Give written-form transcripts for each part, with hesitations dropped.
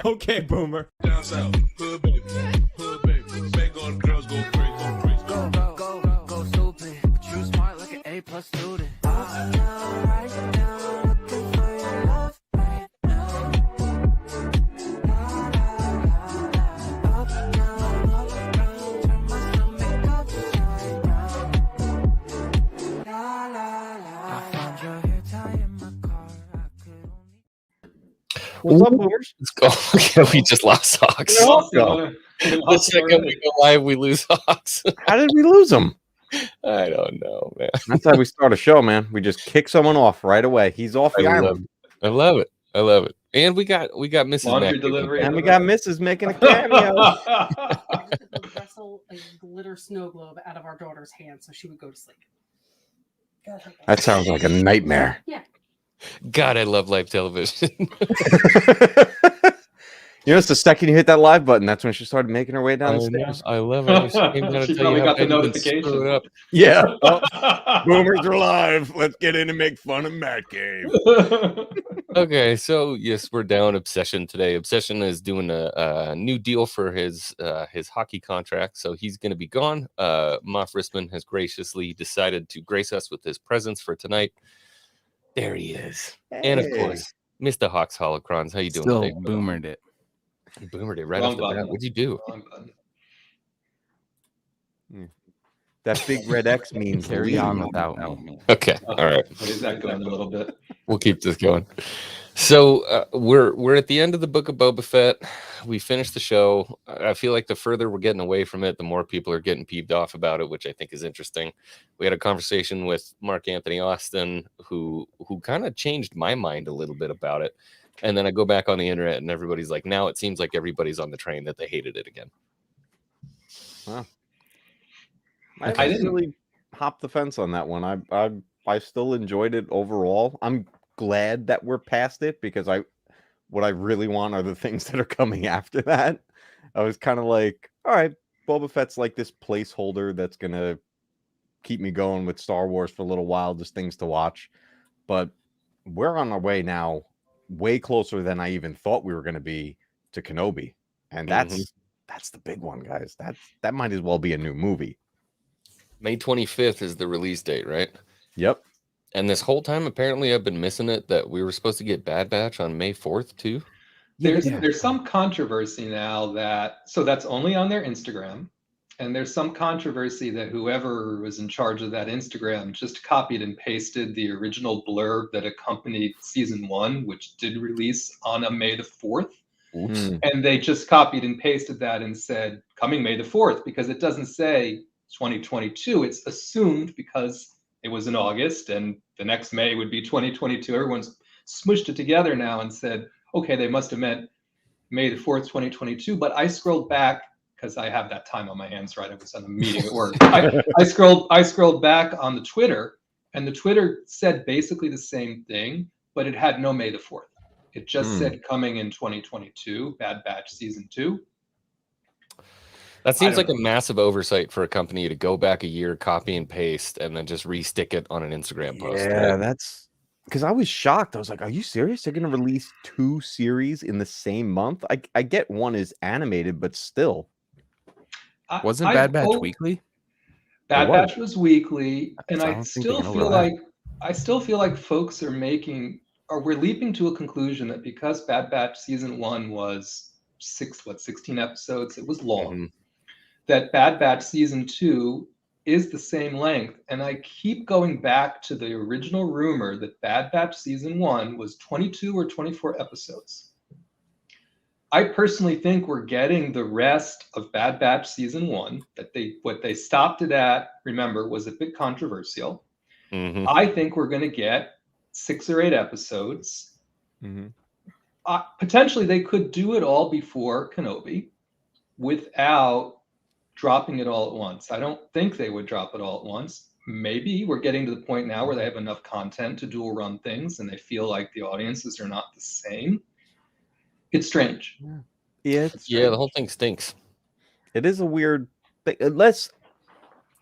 Okay, Boomer. Down south, hood baby, bang on girls, go crazy, go crazy. Go stupid. But you smart like an A+ student. Up now, right now, looking for your love right now. La, la, la. Up now, up down, turn my stomach upside down. La, la, la. I found your hair tie in my car. I could only. What's up, Boomers? Let's go. Okay, we just lost Hawks. The second we go live, we lose Hawks. How did we lose him? I don't know, man. That's how we start a show, man. We just kick someone off right away. He's off the I island. love it. And we got Mrs. Laundry Mac. delivery. And we got Mrs. making a cameo. The wrestle a glitter snow globe out of our daughter's hand so she would go to sleep. That sounds like a nightmare. Yeah. God, I love live television. You know, it's the second you hit that live button, that's when she started making her way down the stairs. I love it. She probably got the notification. Up. Yeah. Oh, Boomers are live. Let's get in and make fun of Matt Game. Okay, so yes, we're down Obsession today. Obsession is doing a new deal for his hockey contract, so he's going to be gone. Moff Rissman has graciously decided to grace us with his presence for tonight. There he is, and of course, Mr. Hawks Holocrons. How you doing Still today? boomered it. Boomered it right Wrong off the button. bat. What'd you do? Wrong button. That big red X means Carry leave. on without me. Okay, all right. Raise that going a little bit. We'll keep this going. So we're at the end of the Book of Boba Fett. We finished the show. I feel like the further we're getting away from it, the more people are getting peeved off about it, which I think is interesting. We had a conversation with Mark Anthony Austin, who kind of changed my mind a little bit about it. And then I go back on the internet, and everybody's like, now it seems like everybody's on the train that they hated it again. Wow. I I didn't- didn't really hop the fence on that one. I still enjoyed it overall. I'm glad that we're past it because what I really want are the things that are coming after that. I was kind of like, all right, Boba Fett's like this placeholder that's gonna keep me going with Star Wars for a little while, just things to watch. But we're on our way now, way closer than I even thought we were gonna be to Kenobi, and that's the big one, guys. That might as well be a new movie. May 25th is the release date, right? Yep. And this whole time, apparently, I've been missing it that we were supposed to get Bad Batch on May 4th, too. There's some controversy now so that's only on their Instagram. And there's some controversy that whoever was in charge of that Instagram just copied and pasted the original blurb that accompanied season 1, which did release on a May the 4th. Oops. And they just copied and pasted that and said, coming May the 4th, because it doesn't say 2022. It's assumed because it was in August and the next May would be 2022. Everyone's smushed it together now and said, okay, they must have meant May the 4th, 2022. But I scrolled back because I have that time on my hands, right? I was on a meeting at work. I scrolled back on the Twitter, and the Twitter said basically the same thing, but it had no May the 4th. It just said coming in 2022, Bad Batch season 2. That seems like a massive oversight for a company to go back a year, copy and paste, and then just re-stick it on an Instagram post. Yeah, right? that's because I was shocked. I was like, are you serious? They're going to release 2 series in the same month? I get one is animated, but still. Wasn't I Bad Batch hope- weekly? Bad It was. Batch was weekly, and I I don't think they still can feel overlap. like folks we're leaping to a conclusion that because Bad Batch season 1 was 16 episodes, it was long. Mhm. That Bad Batch season 2 is the same length, and I keep going back to the original rumor that Bad Batch season 1 was 22 or 24 episodes. I personally think we're getting the rest of Bad Batch season 1. What they stopped it at, remember, was a bit controversial. Mhm. I think we're going to get 6 or 8 episodes. Potentially, they could do it all before Kenobi without dropping it all at once. I don't think they would drop it all at once. Maybe we're getting to the point now where they have enough content to dual run things and they feel like the audiences are not the same. It's strange. Yeah, Yeah, the whole thing stinks. it is a weird thing.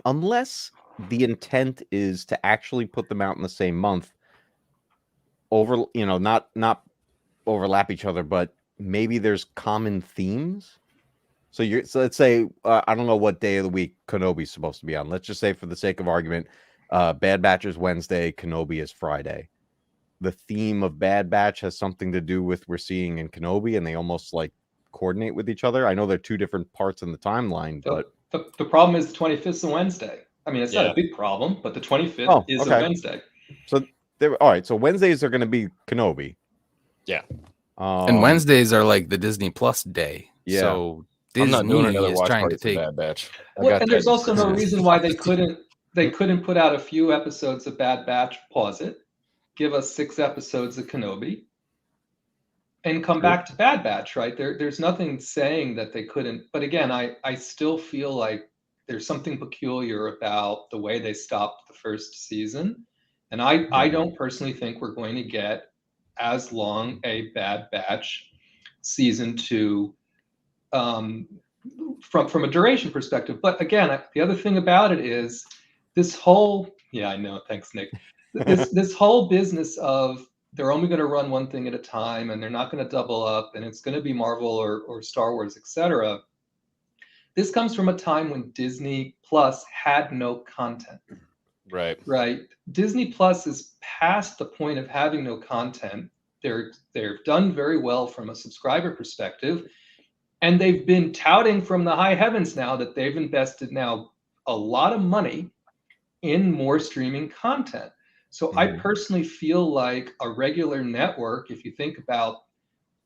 Unless the intent is to actually put them out in the same month, not overlap each other, but maybe there's common themes. So let's say I don't know what day of the week Kenobi's supposed to be on. Let's just say for the sake of argument, Bad Batch is Wednesday, Kenobi is Friday. The theme of Bad Batch has something to do with we're seeing in Kenobi, and they almost like coordinate with each other. I know they're two different parts in the timeline, but The problem is the 25th is a Wednesday. I mean, it's not Yeah. a big problem, but the 25th is a Wednesday. So all right. So Wednesdays are going to be Kenobi. Yeah. And Wednesdays are like the Disney Plus day. Yeah. So I'm not doing Disney another is watch trying party to for take. Bad Batch. Well, and there's that also no Christmas. reason why they couldn't put out a few episodes of Bad Batch, pause it, give us 6 episodes of Kenobi, and come back to Bad Batch, right? There's nothing saying that they couldn't. But again, I still feel like there's something peculiar about the way they stopped the first season. And I don't personally think we're going to get as long a Bad Batch season 2 from a duration perspective. But again, the other thing about it is this whole, I know, thanks, Nick. This whole business of they're only going to run one thing at a time and they're not going to double up and it's going to be Marvel or Star Wars, etc. This comes from a time when Disney Plus had no content. Right. Disney Plus is past the point of having no content. They're done very well from a subscriber perspective. And they've been touting from the high heavens now that they've invested now a lot of money in more streaming content. So I personally feel like a regular network, if you think about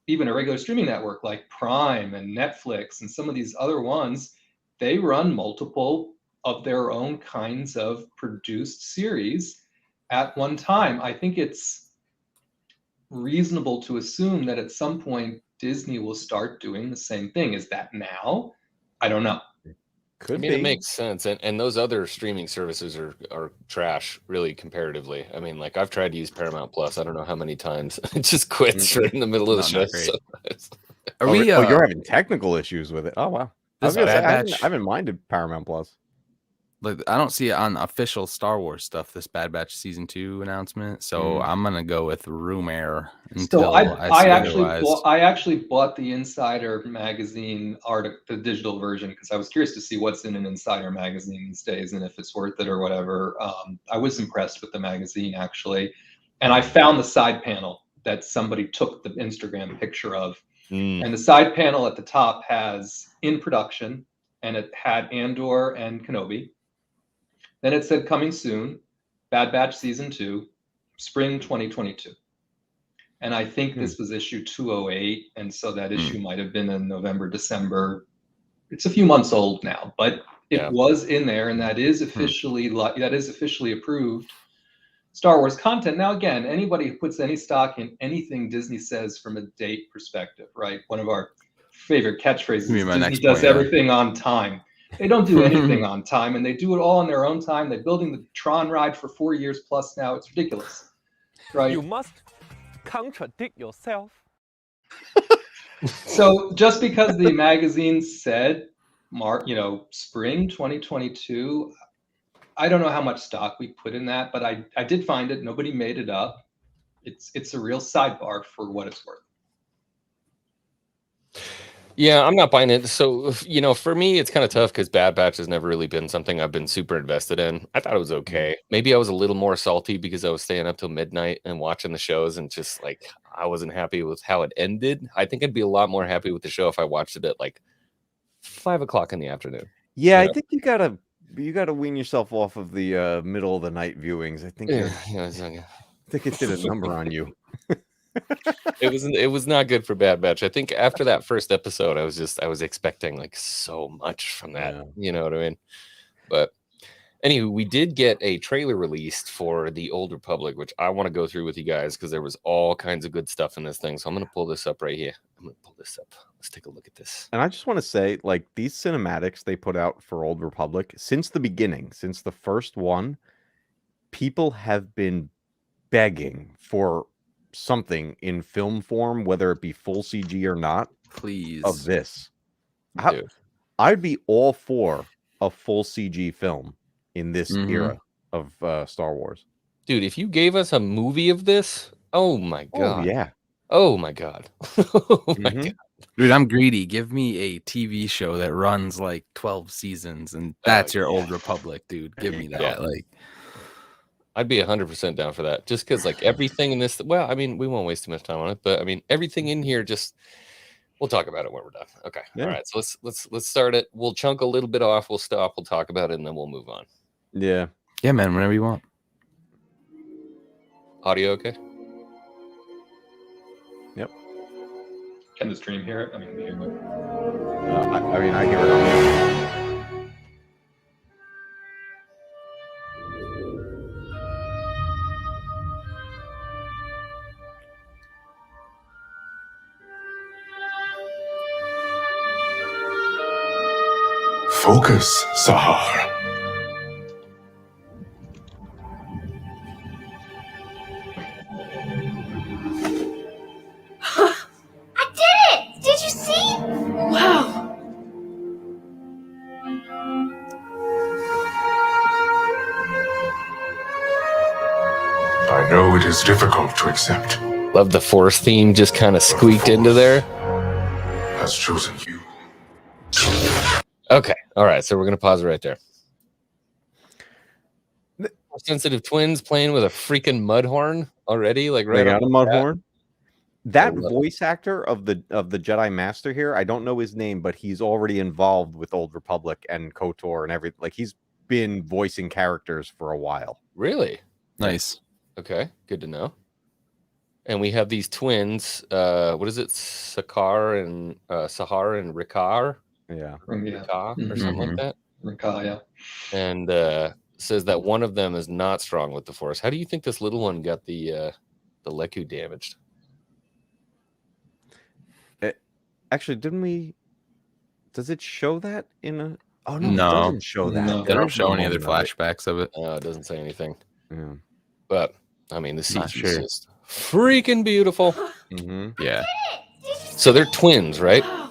even a regular streaming network like Prime and Netflix and some of these other ones, they run multiple of their own kinds of produced series at one time. I think it's reasonable to assume that at some point Disney will start doing the same thing. Is that now? I don't know. Could I mean, be. it makes sense. And those other streaming services are trash, really, comparatively. I mean, like, I've tried to use Paramount Plus. I don't know how many times. It just quits right in the middle of the show. not great. sometimes. Are we? you're having technical issues with it. Oh wow. I was This gonna say, Bad I Batch. haven't minded Paramount Plus. Like, I don't see it on official Star Wars stuff, this Bad Batch season 2 announcement. So I'm gonna go with rumor until So I see otherwise. I actually bought the Insider magazine article, the digital version, because I was curious to see what's in an Insider magazine these days and if it's worth it or whatever. I was impressed with the magazine actually, and I found the side panel that somebody took the Instagram picture of, and the side panel at the top has in production, and it had Andor and Kenobi. Then it said coming soon, Bad Batch season 2, spring 2022. And I think this was issue 208. And so that issue might have been in November, December. It's a few months old now, but it was in there. And that is officially approved Star Wars content. Now, again, anybody who puts any stock in anything Disney says from a date perspective, right? One of our favorite catchphrases, Disney does everything on time. They don't do anything on time, and they do it all on their own time. They're building the Tron ride for 4 years plus now. It's ridiculous, right? You must contradict yourself. So just because the magazine said, spring 2022, I don't know how much stock we put in that, but I did find it. Nobody made it up. It's a real sidebar for what it's worth. Yeah, I'm not buying it. So, for me, it's kind of tough because Bad Batch has never really been something I've been super invested in. I thought it was okay. Maybe I was a little more salty because I was staying up till midnight and watching the shows and just like I wasn't happy with how it ended. I think I'd be a lot more happy with the show if I watched it at like 5 o'clock in the afternoon. Yeah, I think you gotta wean yourself off of the middle of the night viewings. I think I think it did a number on you. It was not good for Bad Batch. I think after that first episode, I was expecting like so much from that. Yeah. You know what I mean? But anyway, we did get a trailer released for the Old Republic, which I want to go through with you guys because there was all kinds of good stuff in this thing. So I'm gonna pull this up right here. Let's take a look at this. And I just want to say, like, these cinematics they put out for Old Republic since the beginning, since the first one, people have been begging for something in film form, whether it be full CG or not, Please. of this. I'd be all for a full CG film in this era of Star Wars. Dude, if you gave us a movie of this, oh my god. Oh yeah. Oh my god. Oh my Mhm. god. Dude, I'm greedy. Give me a TV show that runs like 12 seasons, and that's your Old Republic, dude. Give me that. Yeah. Like, I'd be 100% down for that. Just because, like, everything in this. Well, I mean, we won't waste too much time on it, but I mean, everything in here. Just we'll talk about it when we're done. Okay. Yeah. All right. So let's start it. We'll chunk a little bit off. We'll stop. We'll talk about it, and then we'll move on. Yeah. yeah, man, whenever you want. Audio okay? Can the stream hear it? I mean, we hear it. I mean, I hear it on Focus, Sahar. I did it! Did you see? Wow. I know it is difficult to accept. Love the Force theme just kind of squeaked into there. Has chosen you. Okay. All right. So we're going to pause it right there. Sensitive twins playing with a freaking mud horn already. Like They right got on a the mud bat. horn. That love it. voice actor of the Jedi Master here, I don't know his name, but he's already involved with Old Republic and KOTOR and everything. Like he's been voicing characters for a while. Really? Nice. Okay. Good to know. And we have these twins. What is it? Sahar and Rikar? Yeah. Yeah. Rikar or Mhm. something like that. Recall, yeah. And says that one of them is not strong with the Force. How do you think this little one got the Leku damaged? Actually, didn't we? Does it show that in a? Oh no, No. it doesn't show that. No. They There don't is show no any other moment of it. flashbacks of it. It doesn't say anything. Yeah. But I mean, the Not CG is sure. just freaking beautiful. Mm-hmm. Yeah, So they're twins, right? I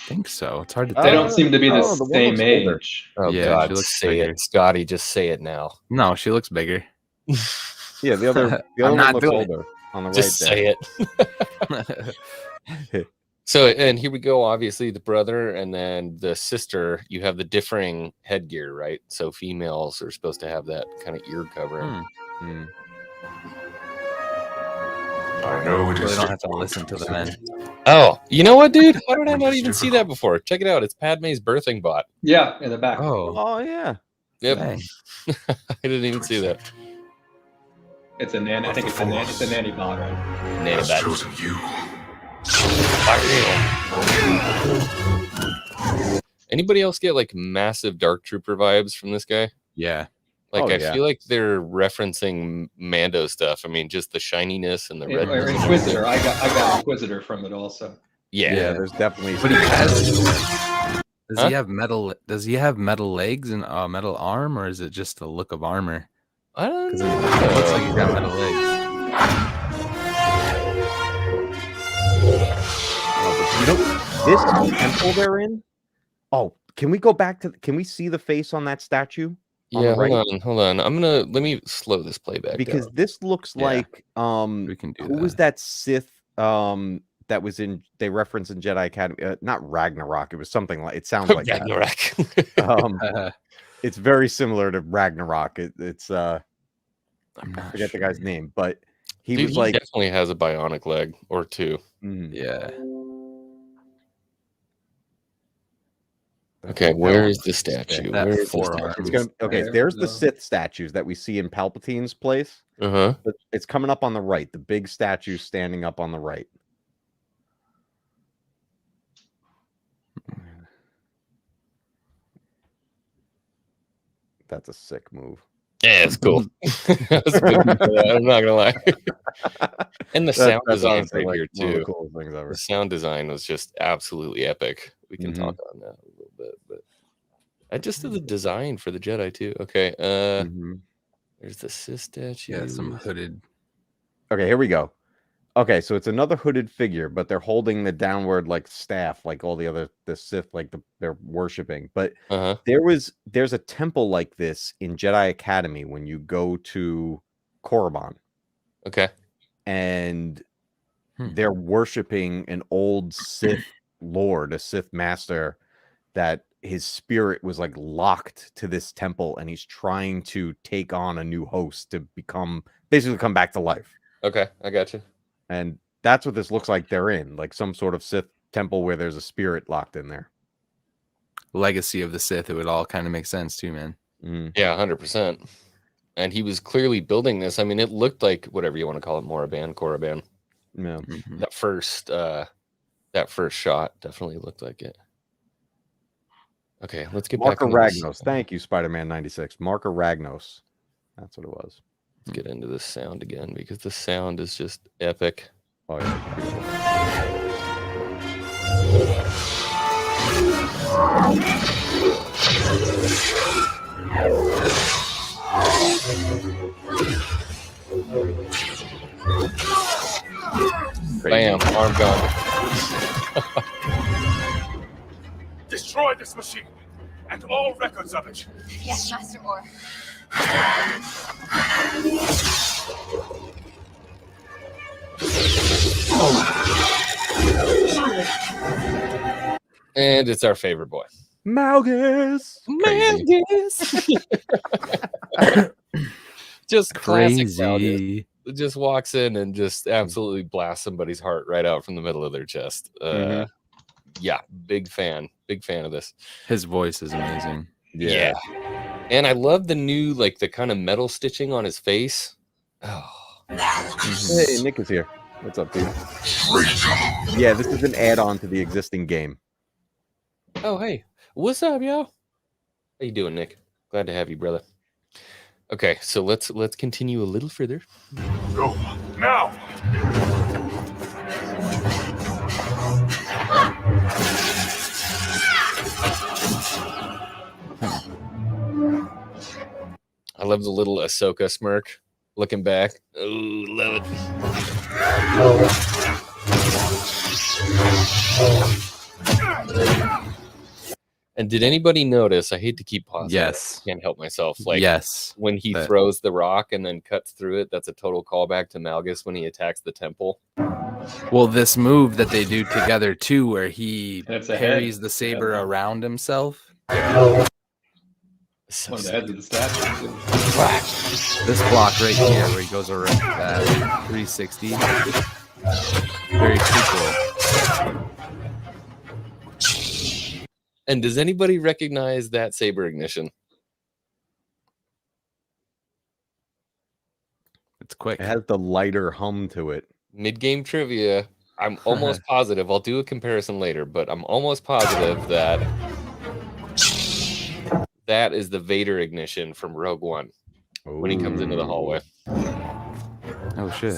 think so. It's hard to They tell. don't seem to be the Oh, the one same looks older. age. Oh Yeah, God, she looks say bigger. it, Scotty. Just say it now. No, she looks bigger. Yeah, the other I'm one not looks doing it. older on the Just right say it. So, and here we go. Obviously, the brother and then the sister. You have the differing headgear, right? So females are supposed to have that kind of ear covering. Hmm. I know it So is they don't have to difficult listen to the accept. men. Oh, you know what, dude? How did I not even see that before? Check it out. It's Padme's birthing bot. Yeah, in the back. Oh, Oh yeah. Yep. dang. I didn't even see that. It's a nanny. I think it's a nanny. It's a nanny bot, right? Nailed Has that. chosen you. Anybody else get like massive Dark Trooper vibes from this guy? Yeah. Like, Oh, I yeah. feel like they're referencing Mando stuff. I mean, just the shininess and the Or redness. and Inquisitor. everything. I got Inquisitor from it also. Yeah, Yeah. there's definitely. But he has. Does Huh? he have metal? Does he have metal legs and metal arm, or is it just a look of armor? I don't Because know. it looks like he's got metal legs. You know, this temple they're in. Oh, can we go back to? Can we see the face on that statue? On Yeah, the right? hold on. Let me slow this playback Because down. this looks Yeah, like We can do who was that Sith that was in they reference in Jedi Academy, not Ragnarok, it was something like it sounds like that. Ragnarok. It's very similar to Ragnarok. It's I'm I not forget the guy's sure. name, but he Dude, was he like definitely has a bionic leg or two. mhm. Yeah. Okay, where is the statue? That Where is the forearm. It's statue? gonna okay, There there's we the go. Sith statues that we see in Palpatine's place. Uh-huh. But it's coming up on the right, the big statue standing up on the right. That's a sick move. Yeah, it's cool. I was waiting for that, I'm not gonna lie. And the sound design honestly, right like, here one of the too. coolest things ever. The sound design was just absolutely epic. We can Mhm. talk on that a little bit, but I just did the design for the Jedi too. Okay, Mhm. there's the Sith statue. Yeah, some hooded. Okay, here we go. Okay, so it's another hooded figure, but they're holding the downward like staff, like all the Sith, like they're worshiping. But Uh-huh. there's a temple like this in Jedi Academy when you go to Korriban, Okay. and they're worshiping an old Sith Lord, a Sith master, that his spirit was like locked to this temple, and he's trying to take on a new host to basically come back to life. Okay, I got you. And that's what this looks like they're in, like some sort of Sith temple where there's a spirit locked in there. Legacy of the Sith. It would all kind of make sense too, man. Yeah, 100%. And he was clearly building this. I mean, it looked like whatever you want to call it, Korriban. Yeah. That first shot definitely looked like it. Okay, let's get Marker back into Ragnos. Thank you, Spider-Man 96. Marker Ragnos. That's what it was. Let's get into this sound again because the sound is just epic. Oh yeah, beautiful. Bam, arm gone. Destroy this machine and all records of it. Yes, Master Orr. And it's our favorite boy. Malgus. Just classic Malgus. Crazy. Just walks in and just absolutely blasts somebody's heart right out from the middle of their chest. Yeah, big fan of this. His voice is amazing. Yeah. And I love the new, like, the kind of metal stitching on his face. Oh. Hey, Nick is here. What's up, dude? Yeah, this is an add-on to the existing game. Oh, hey. What's up, y'all? How you doing, Nick? Glad to have you, brother. Okay, so let's continue a little further. Go now. I love the little Ahsoka smirk looking back. Oh, love it. And did anybody notice? I hate to keep pausing. Yes. Can't help myself. Like, yes. When he throws the rock and then cuts through it, that's a total callback to Malgus when he attacks the temple. Well, this move that they do together too, where he That's a parries head. the saber around himself. So One of the heads of the statue. This block right here, where he goes around that 360, very cool. And does anybody recognize that saber ignition? It's quick. It has the lighter hum to it. Mid-game trivia. I'm almost positive. I'll do a comparison later, but I'm almost positive that that is the Vader ignition from Rogue One when he comes into the hallway. Oh shit.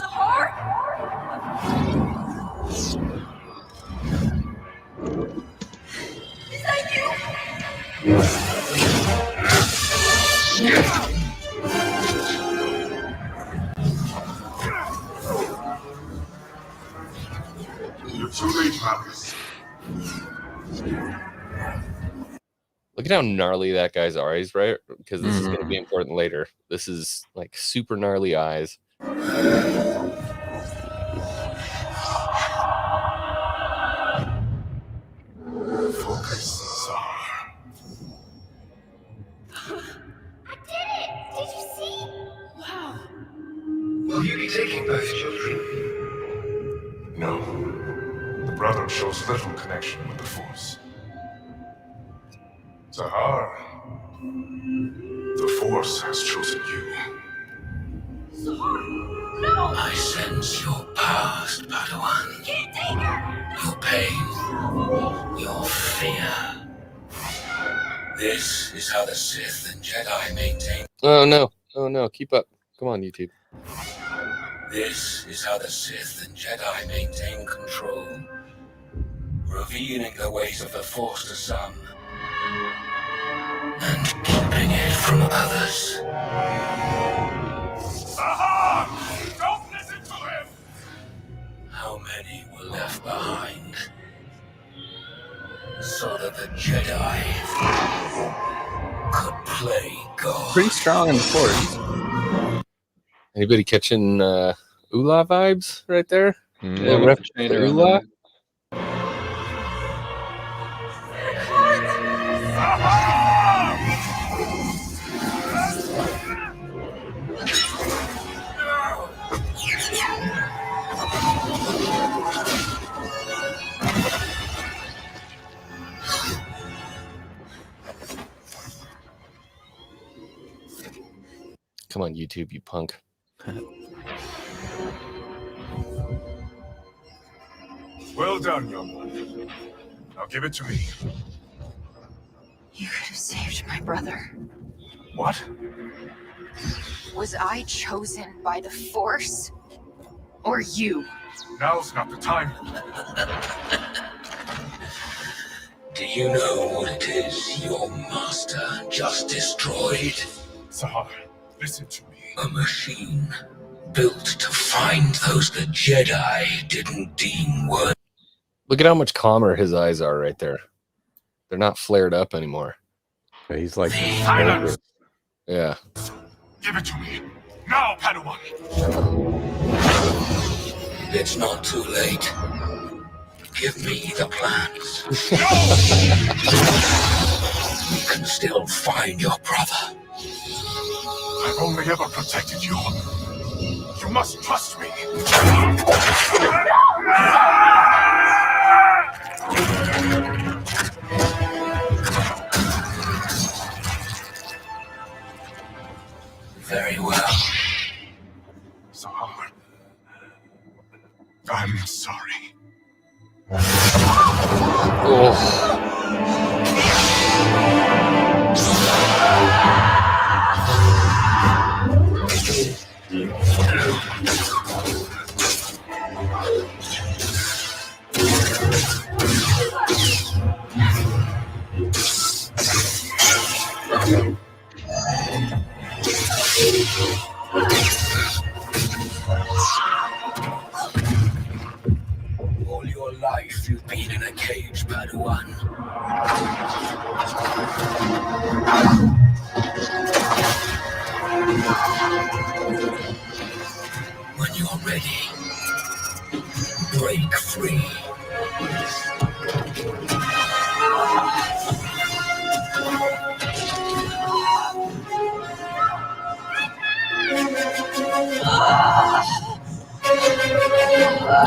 You're too late, Malgus. Look at how gnarly that guy's eyes, right? Because this is going to be important later. This is like super gnarly eyes. Focus, Czar. I did it! Did you see? Wow. Will you be taking both children? No. The brother shows little connection with the Force. Zahar, the Force has chosen you. No! I sense your past, Padawan. You can't take her! Your pain, your fear. This is how the Sith and Jedi maintain. Oh no, keep up. Come on, YouTube. This is how the Sith and Jedi maintain control, revealing the ways of the Force to some, and keeping it from others. Zahar! Don't listen to him! How many were left behind so that the Jedi could play God? Pretty strong in the Force. Anybody catching Ula vibes right there? The with ref- the trainer the on the Ula? neck. Come on, YouTube, you punk. Well done, young one. Now give it to me. You could have saved my brother. What? Was I chosen by the Force? Or you? Now's not the time. Do you know what it is your master just destroyed? Sahar, listen to me. A machine built to find those the Jedi didn't deem worthy. Look at how much calmer his eyes are right there. They're not flared up anymore. But he's like, Silence! Yeah. Give it to me. Now, Padawan! It's not too late. Give me the plans. We can still find your brother. I've only ever protected you. You must trust me. Very well. Sahar, I'm sorry. All your life you've been in a cage, Padawan. When you're ready, break free.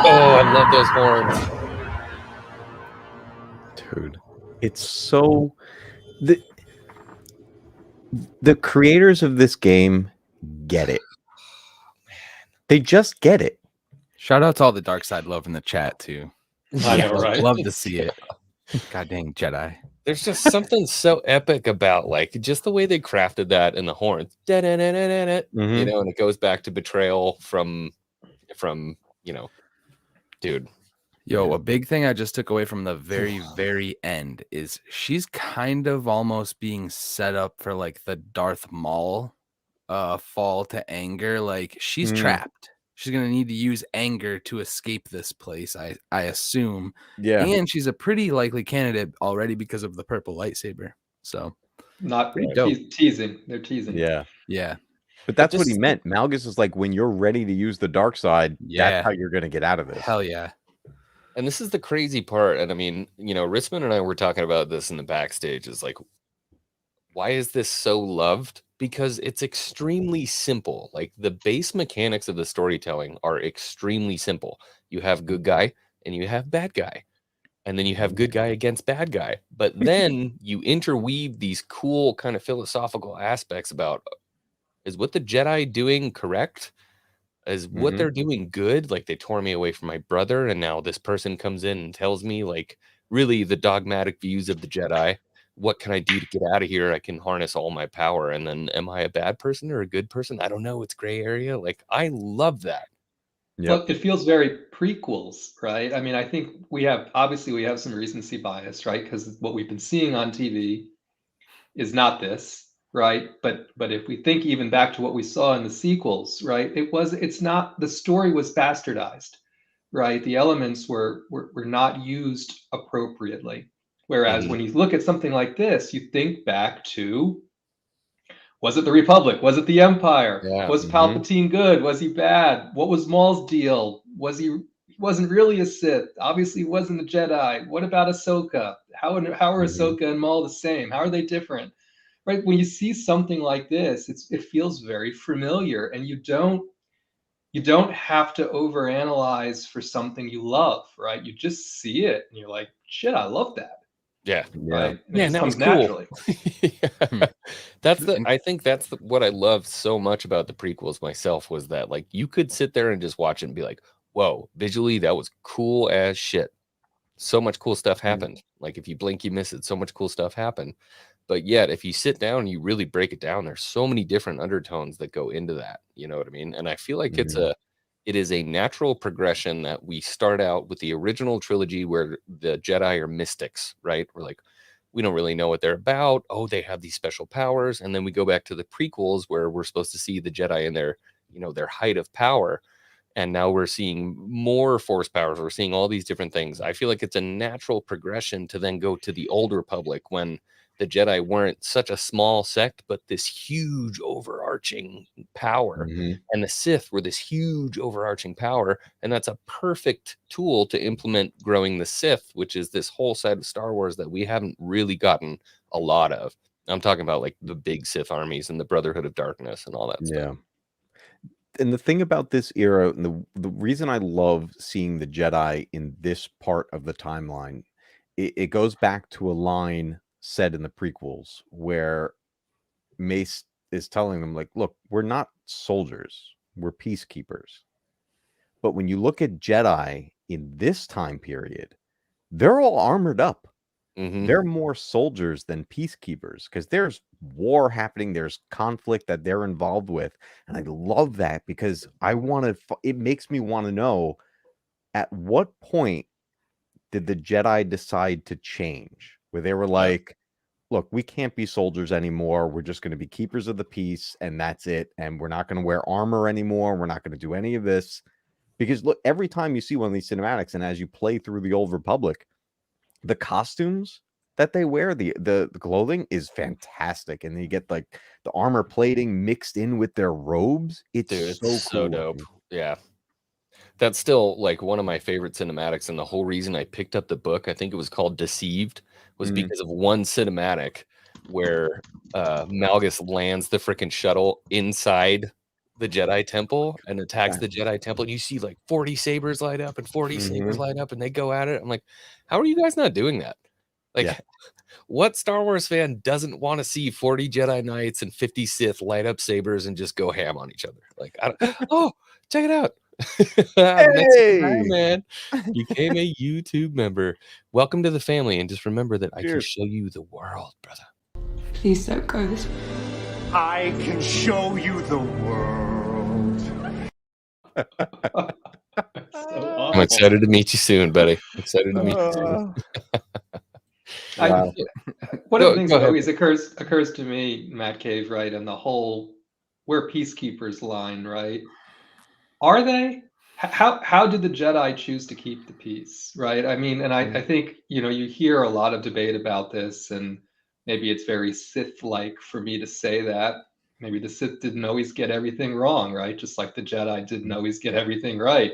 Oh, I love those horns. dude, it's so the creators of this game get it. They just get it. Shout out to all the dark side love in the chat too. I know, right? Love to see it. God dang Jedi. There's just something so epic about like just the way they crafted that in the horns. You know, and it goes back to betrayal from you know, dude. Yo, a big thing I just took away from the very, very end is she's kind of almost being set up for like the Darth Maul fall to anger. Like she's trapped. She's gonna need to use anger to escape this place, I assume. Yeah. And she's a pretty likely candidate already because of the purple lightsaber. So Not pretty dope. teasing. They're teasing. Yeah. Yeah. But that's what he meant. Malgus is like, when you're ready to use the dark side, Yeah. that's how you're going to get out of this. Hell yeah. And this is the crazy part. And I mean, you know, Rissman and I were talking about this in the backstage. Is like, why is this so loved? Because it's extremely simple. Like the base mechanics of the storytelling are extremely simple. You have good guy and you have bad guy. And then you have good guy against bad guy. But then you interweave these cool kind of philosophical aspects about, is what the Jedi doing correct? Is what they're doing good? Like they tore me away from my brother, and now this person comes in and tells me like really the dogmatic views of the Jedi. What can I do to get out of here? I can harness all my power. And then am I a bad person or a good person? I don't know. It's gray area. Like I love that. Well, it feels very prequels, right? I mean, I think we have some recency bias, right? Because what we've been seeing on TV is not this, right? But if we think even back to what we saw in the sequels, right? It's not, the story was bastardized, right? The elements were not used appropriately. Whereas when you look at something like this, you think back to, was it the Republic? Was it the Empire? Yeah. Was Palpatine good? Was he bad? What was Maul's deal? Was he wasn't really a Sith. Obviously, wasn't a Jedi. What about Ahsoka? How are Ahsoka and Maul the same? How are they different? Right? When you see something like this, it feels very familiar, and you don't have to overanalyze for something you love, right? You just see it, and you're like, shit, I love that. Yeah. Right. And Man, it just that was comes cool. naturally. I think that's what I love so much about the prequels myself, was that like you could sit there and just watch it and be like, whoa, visually that was cool as shit. So much cool stuff happened. Like if you blink, you miss it. So much cool stuff happened. But yet, if you sit down and you really break it down, there's so many different undertones that go into that. You know what I mean? And I feel like it is a natural progression that we start out with the original trilogy where the Jedi are mystics, right? We're like, we don't really know what they're about. Oh, they have these special powers. And then we go back to the prequels where we're supposed to see the Jedi in their, their height of power. And now we're seeing more force powers. We're seeing all these different things. I feel like it's a natural progression to then go to the Old Republic when the Jedi weren't such a small sect, but this huge overarching power. And the Sith were this huge overarching power. And that's a perfect tool to implement growing the Sith, which is this whole side of Star Wars that we haven't really gotten a lot of. I'm talking about like the big Sith armies and the Brotherhood of Darkness and all that stuff. And the thing about this era, and the reason I love seeing the Jedi in this part of the timeline, it goes back to a line said in the prequels where Mace is telling them, like, look, we're not soldiers, we're peacekeepers. But when you look at Jedi in this time period, they're all armored up. They're more soldiers than peacekeepers because there's war happening. There's conflict that they're involved with. And I love that because it makes me want to know, at what point did the Jedi decide to change? Where they were like, look, we can't be soldiers anymore. We're just going to be keepers of the peace, and that's it. And we're not going to wear armor anymore. We're not going to do any of this. Because look, every time you see one of these cinematics, and as you play through the Old Republic, the costumes that they wear, the clothing is fantastic, and you get like the armor plating mixed in with their robes. It's so cool. Dope. Yeah, that's still like one of my favorite cinematics, and the whole reason I picked up the book, I think it was called Deceived, was because of one cinematic where Malgus lands the freaking shuttle inside the Jedi Temple and attacks the Jedi Temple. And you see like 40 sabers light up and 40 sabers light up, and they go at it. I'm like, how are you guys not doing that? Like, what Star Wars fan doesn't want to see 40 Jedi Knights and 50 Sith light up sabers and just go ham on each other? Like, oh, check it out. Hey! Man, became a YouTube member. Welcome to the family, and just remember that I can show you the world, brother. Please don't go this way. I can show you the world. I'm excited to meet you soon, buddy. Excited to meet you soon. One of the things that always occurs to me, Matt Cave, right, and the whole "we're peacekeepers" line, right? Are they? How did the Jedi choose to keep the peace, right? I mean, and I think you hear a lot of debate about this, and maybe it's very Sith-like for me to say that. Maybe the Sith didn't always get everything wrong, right? Just like the Jedi didn't always get everything right.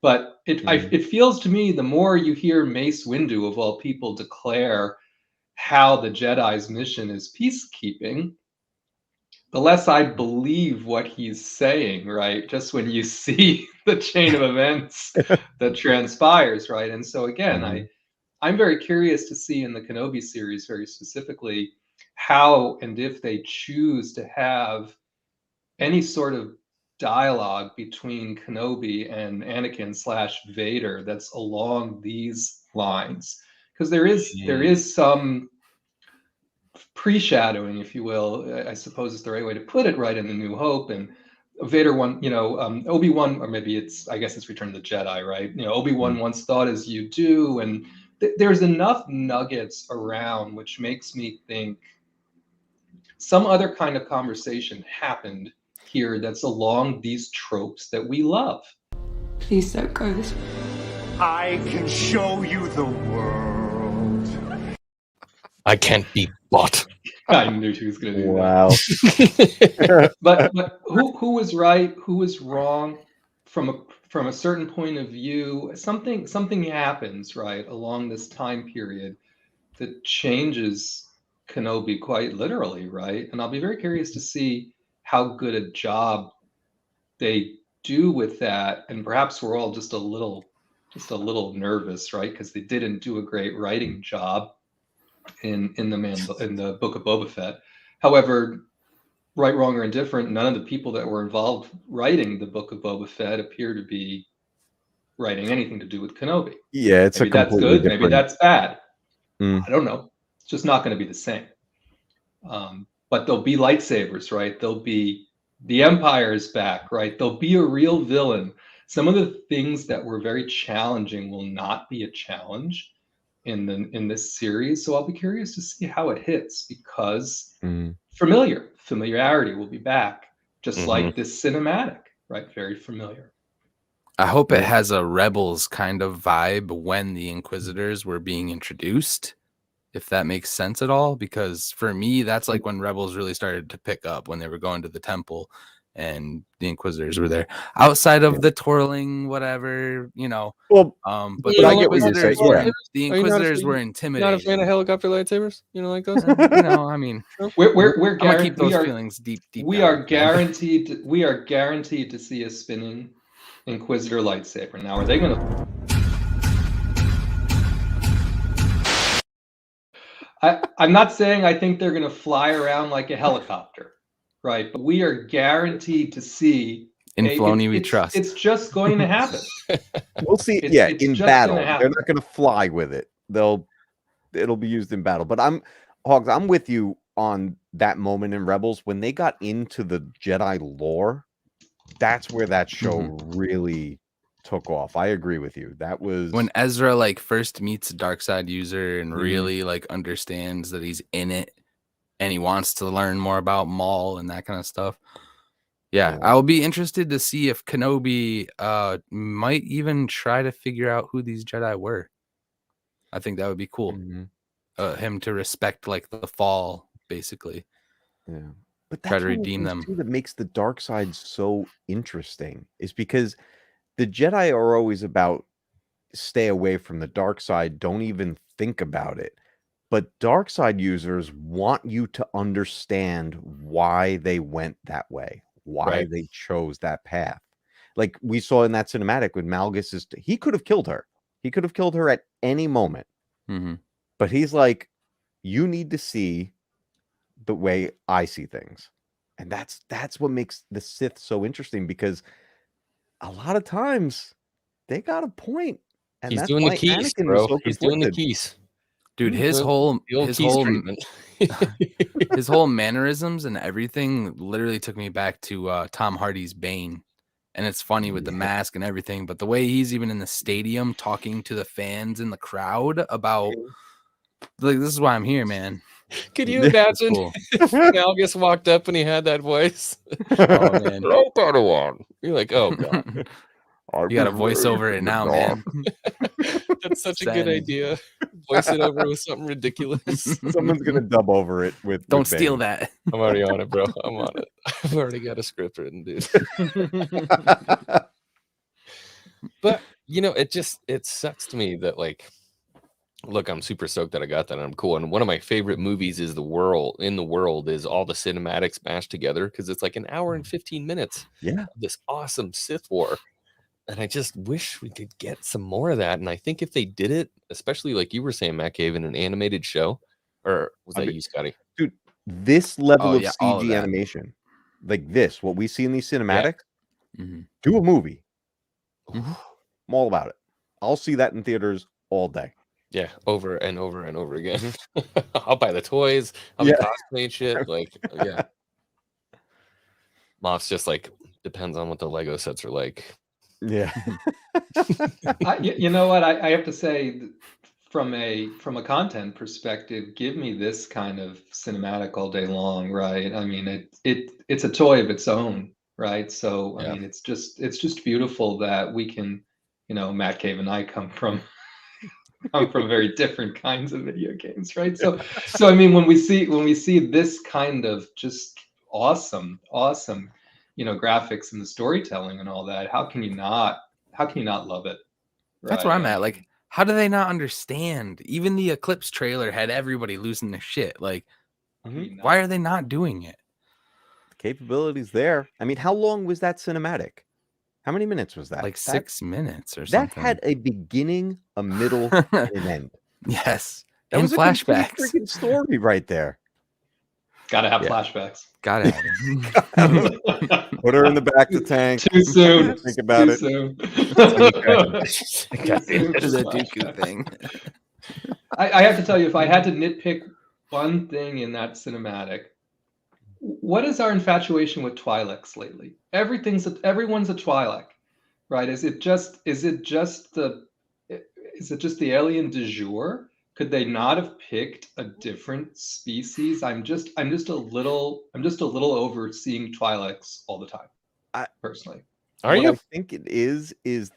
But it feels to me, the more you hear Mace Windu, of all people, declare how the Jedi's mission is peacekeeping, the less I believe what he's saying, right? Just when you see the chain of events that transpires, right? And so again, I'm very curious to see in the Kenobi series, very specifically, how and if they choose to have any sort of dialogue between Kenobi and Anakin / Vader that's along these lines, because there is some pre-shadowing, if you will, I suppose is the right way to put it, right, in the New Hope. And Vader Obi-Wan, or maybe I guess it's Return of the Jedi, right? Obi-Wan once thought as you do, and there's enough nuggets around which makes me think some other kind of conversation happened here that's along these tropes that we love. Please don't go this way. I can show you the world. I can't be bought. I knew she was going to do that. But who was right? Who was wrong? from a certain point of view, something happens, right, along this time period that changes Kenobi quite literally, right? And I'll be very curious to see how good a job they do with that. And perhaps we're all just a little nervous, right? Because they didn't do a great writing job in the Book of Boba Fett. However, right, wrong, or indifferent, none of the people that were involved writing the Book of Boba Fett appear to be writing anything to do with Kenobi. Yeah, it's maybe a that's completely good, maybe different. that's bad. Mm. I don't know. It's just not going to be the same. But there'll be lightsabers, right? There'll be the Empire is back, right? There'll be a real villain. Some of the things that were very challenging will not be a challenge in this series. So I'll be curious to see how it hits, because familiarity will be back, just like this cinematic, right? Very familiar. I hope it has a Rebels kind of vibe when the Inquisitors were being introduced, if that makes sense at all. Because for me, that's like when Rebels really started to pick up, when they were going to the temple and the Inquisitors were there. Outside of the twirling, whatever, you know. Well, but I get what you're saying. Yeah. The Inquisitors were intimidating. Not a fan of helicopter lightsabers? You know, like those? You know, I mean, we're I'm gonna keep those feelings deep. We down, are guaranteed. We are guaranteed to see a spinning Inquisitor lightsaber. Now, are they going to? I'm not saying I think they're going to fly around like a helicopter, right? But we are guaranteed to see. In Filoni, we trust. It's just going to happen. We'll see. It's in just battle, gonna they're happen. not going to fly with it. It'll be used in battle. But Hogs, I'm with you on that moment in Rebels when they got into the Jedi lore. That's where that show really took off. I agree with you. That was when Ezra like first meets a dark side user and really like understands that he's in it and he wants to learn more about Maul and that kind of stuff. Yeah, I'll be interested to see if Kenobi might even try to figure out who these Jedi were. I think that would be cool. Him to respect like the fall, basically. Yeah. But try that's to redeem them. Too, that makes the dark side so interesting, is because the Jedi are always about stay away from the dark side, don't even think about it. But dark side users want you to understand why they went that way, why they chose that path. Like we saw in that cinematic with Malgus, he could have killed her. He could have killed her at any moment. But he's like, you need to see the way I see things. And that's what makes the Sith so interesting, because a lot of times they got a point. And He's that's doing why the keys, Anakin bro. was so He's doing the conflicted. keys. Dude, his whole mannerisms and everything literally took me back to Tom Hardy's Bane. And it's funny with the mask and everything, but the way he's even in the stadium talking to the fans in the crowd about like, this is why I'm here, man. Could you imagine if Malgus walked up and he had that voice? Oh man. Hello, Padawan. You're like, oh god. You got to voice over it now, man. That's such a good idea. Voice it over with something ridiculous. Someone's gonna dub over it with. Don't with steal Bane. that. I'm already on it, bro. I'm on it. I've already got a script written, dude. But you know, it sucks to me that like, look, I'm super stoked that I got that and I'm cool. And one of my favorite movies is the world is all the cinematics mashed together, because it's like an hour and 15 minutes. Yeah. Of this awesome Sith war. And I just wish we could get some more of that. And I think if they did it, especially like you were saying, Matt Cave, in an animated show, or was that you, Scotty? Dude, this level of all of CG that. animation, like this, what we see in these cinematics, do a movie. I'm all about it. I'll see that in theaters all day. Yeah, over and over and over again. I'll buy the toys. I'll be cosplaying shit. Like, yeah. Moff's just like, depends on what the Lego sets are like. Yeah. You know what? I have to say, from a content perspective, give me this kind of cinematic all day long, right? I mean, it's a toy of its own, right? So I mean, it's just beautiful that we can, you know, Matt Cave and I come from very different kinds of video games, right? So I mean, when we see this kind of just awesome graphics and the storytelling and all that. How can you not love it? That's where I'm at. Like, how do they not understand? Even the Eclipse trailer had everybody losing their shit. Like, why are they not doing it? The capability's there. I mean, how long was that cinematic? How many minutes was that? Like 6 minutes or That something. had a beginning, a middle, and an end. Yes. That and was a complete flashbacks. freaking story right there. Gotta have flashbacks. Gotta have it. Put her in the back to tank. Too soon. Think about Too it. soon. The Dooku thing. I have to tell you, if I had to nitpick one thing in that cinematic, what is our infatuation with Twi'leks lately? Everyone's a Twi'lek, right? Is it just the alien du jour? Could they not have picked a different species? I'm just a little over seeing Twi'leks all the time. Personally, What I think it is it's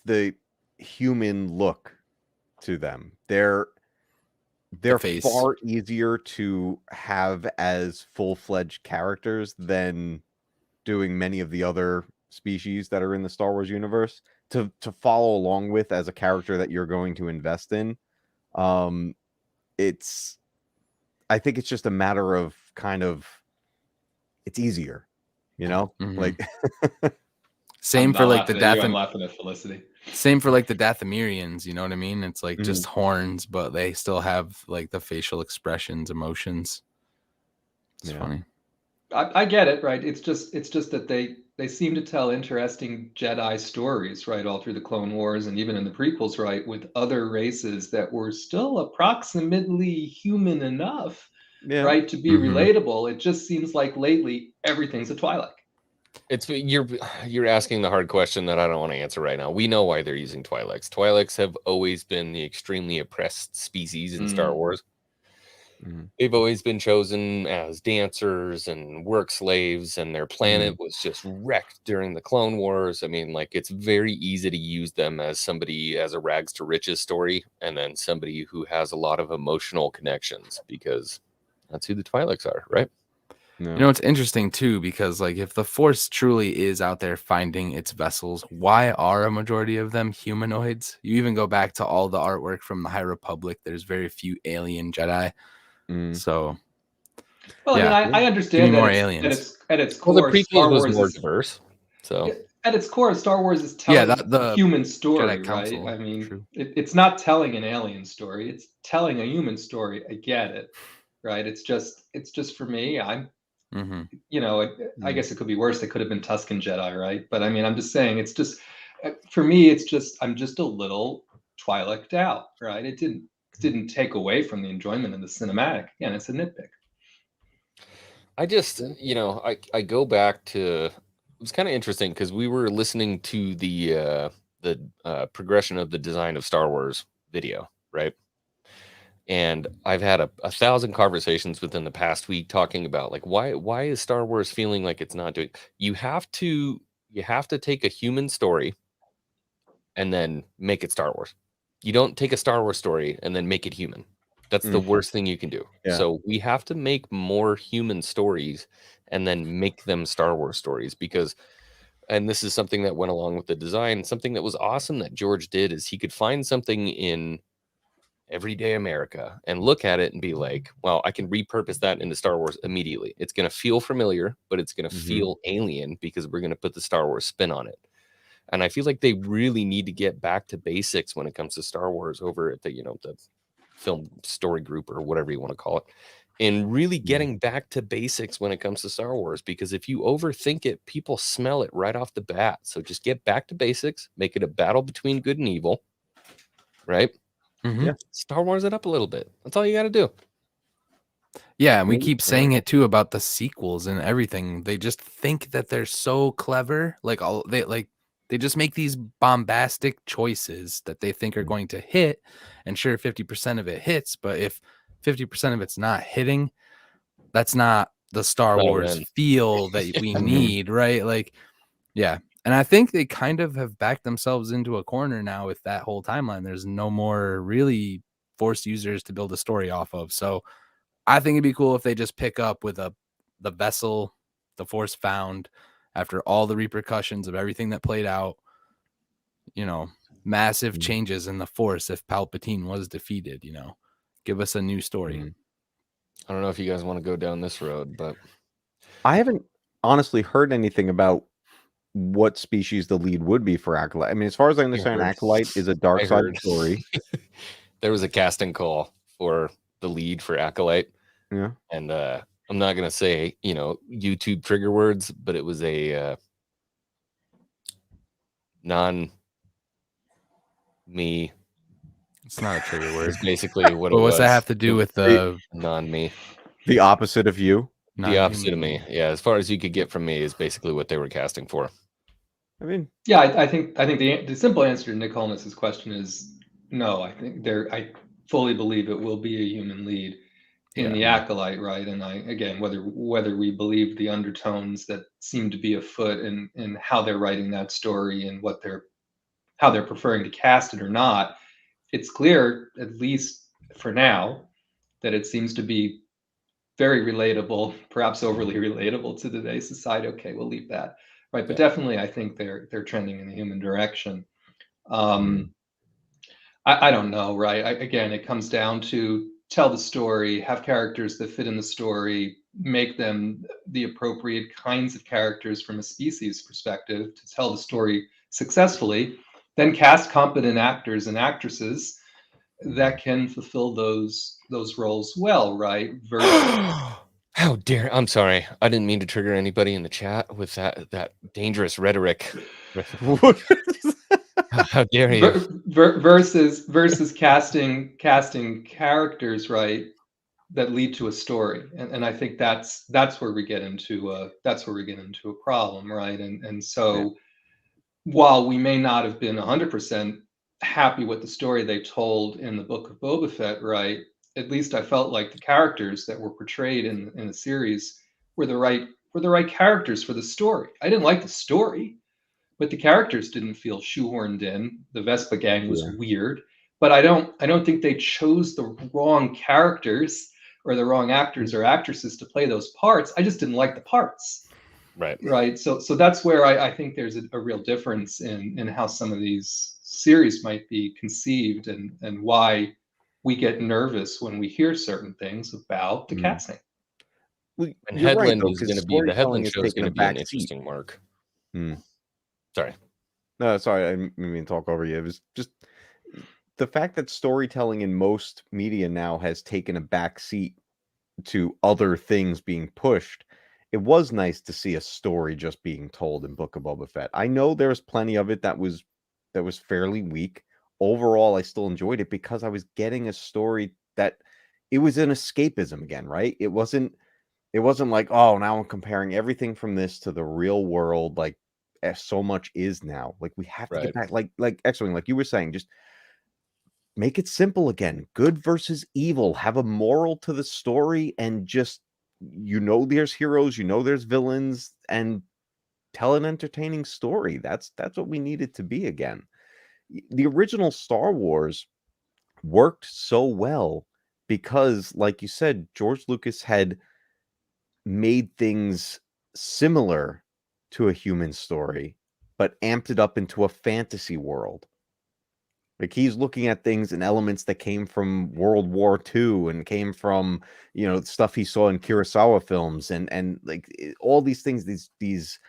the human look to them. They're face. far easier to have as full-fledged characters than doing many of the other species that are in the Star Wars universe to follow along with as a character that you're going to invest in. I think it's just a matter of it's easier, like same for like the I'm laughing at Felicity. Same for like the Dathomirians, you know what I mean? It's like just horns, but they still have like the facial expressions, emotions. It's funny. I get it, right? It's just that they seem to tell interesting Jedi stories, right, all through the Clone Wars and even in the prequels, right, with other races that were still approximately human enough, right, to be relatable. It just seems like lately everything's a Twi'lek. You're asking the hard question that I don't want to answer right now. We know why they're using Twi'leks. Twi'leks have always been the extremely oppressed species in Star Wars. They've always been chosen as dancers and work slaves, and their planet was just wrecked during the Clone Wars. I mean, like, it's very easy to use them as a rags to riches story, and then somebody who has a lot of emotional connections, because that's who the Twi'leks are, right? You know, it's interesting too, because like if the Force truly is out there finding its vessels, why are a majority of them humanoids? You even go back to all the artwork from the High Republic. There's very few alien Jedi. So, well, I mean, I understand more that aliens. At its core, the Star prequel was Wars more is diverse. So, at its core, Star Wars is telling the a human story, Jedi right? Council, I mean, it's not telling an alien story; it's telling a human story. I get it, right? It's just for me. I guess it could be worse. It could have been Tusken Jedi, right? But I mean, I'm just saying, it's just for me. I'm just a little Twi'leked out, right? It didn't take away from the enjoyment of the cinematic. Again, it's a nitpick. I just, I go back to, it was kind of interesting because we were listening to the progression of the design of Star Wars video, right? And I've had a 1,000 conversations within the past week talking about like why is Star Wars feeling like it's not doing. You have to take a human story and then make it Star Wars. You don't take a Star Wars story and then make it human. That's the worst thing you can do. Yeah. So we have to make more human stories and then make them Star Wars stories, because, and this is something that went along with the design, something that was awesome that George did is he could find something in everyday America and look at it and be like, well, I can repurpose that into Star Wars immediately. It's going to feel familiar, but it's going to feel alien because we're going to put the Star Wars spin on it. And I feel like they really need to get back to basics when it comes to Star Wars over at the, the film story group or whatever you want to call it, and really getting back to basics when it comes to Star Wars, because if you overthink it, people smell it right off the bat. So just get back to basics, make it a battle between good and evil, right? Yeah. Star Wars it up a little bit. That's all you got to do. Yeah, and we keep saying it too about the sequels and everything. They just think that they're so clever. They just make these bombastic choices that they think are going to hit. And sure, 50% of it hits, but if 50% of it's not hitting, that's not the Star Wars feel that we need, right? Like, yeah. And I think they kind of have backed themselves into a corner now with that whole timeline. There's no more really Force users to build a story off of. So I think it'd be cool if they just pick up with a the vessel, the Force found after all the repercussions of everything that played out, you know, massive changes in the Force if Palpatine was defeated, you know. Give us a new story. I don't know if you guys want to go down this road, but I haven't honestly heard anything about what species the lead would be for Acolyte. I mean, as far as I understand, Acolyte is a dark side story. There was a casting call for the lead for Acolyte. Yeah. And I'm not going to say, you know, YouTube trigger words, but it was a non-me. It's not a trigger word. It's basically what it was. What's that have to do with the non-me? The opposite of you? The opposite of me. Yeah, as far as you could get from me is basically what they were casting for. I mean, yeah, I think the simple answer to Nick Holness's question is no. I think I fully believe it will be a human lead in the Acolyte, right? And again, whether we believe the undertones that seem to be afoot in how they're writing that story and how they're preferring to cast it or not, it's clear, at least for now, that it seems to be very relatable, perhaps overly relatable to today's society. Okay, we'll leave that, right? But definitely, I think they're trending in the human direction. I don't know, right? Again, it comes down to tell the story, have characters that fit in the story, make them the appropriate kinds of characters from a species perspective to tell the story successfully, then cast competent actors and actresses that can fulfill those roles well, right? How dare! I'm sorry, I didn't mean to trigger anybody in the chat with that dangerous rhetoric. How dare you? Versus casting characters, right, that lead to a story, and I think that's where we get into a problem, right? And so while we may not have been 100% happy with the story they told in the Book of Boba Fett, right, at least I felt like the characters that were portrayed in the series were the right characters for the story. I didn't like the story, but the characters didn't feel shoehorned in. The Vespa gang was weird, but I don't think they chose the wrong characters or the wrong actors or actresses to play those parts. I just didn't like the parts. Right. So that's where I think there's a real difference in how some of these series might be conceived and why we get nervous when we hear certain things about the casting. Well, And you're right, Headland though, is 'cause going to be the storytelling Headland is show is taking going a to be an back seat. interesting mark. Sorry. No, sorry, I didn't mean to talk over you. It was just the fact that storytelling in most media now has taken a back seat to other things being pushed. It was nice to see a story just being told in Book of Boba Fett. I know there's plenty of it that was fairly weak. Overall, I still enjoyed it because I was getting a story that it was an escapism again, right? It wasn't like, oh, now I'm comparing everything from this to the real world, like so much is now. Like we have to get back, like X-Wing, like you were saying, just make it simple again. Good versus evil. Have a moral to the story, and just there's heroes, there's villains, and tell an entertaining story. That's what we need it to be again. The original Star Wars worked so well because, like you said, George Lucas had made things similar to a human story, but amped it up into a fantasy world. Like he's looking at things and elements that came from World War II and came from, stuff he saw in Kurosawa films and like all these things, these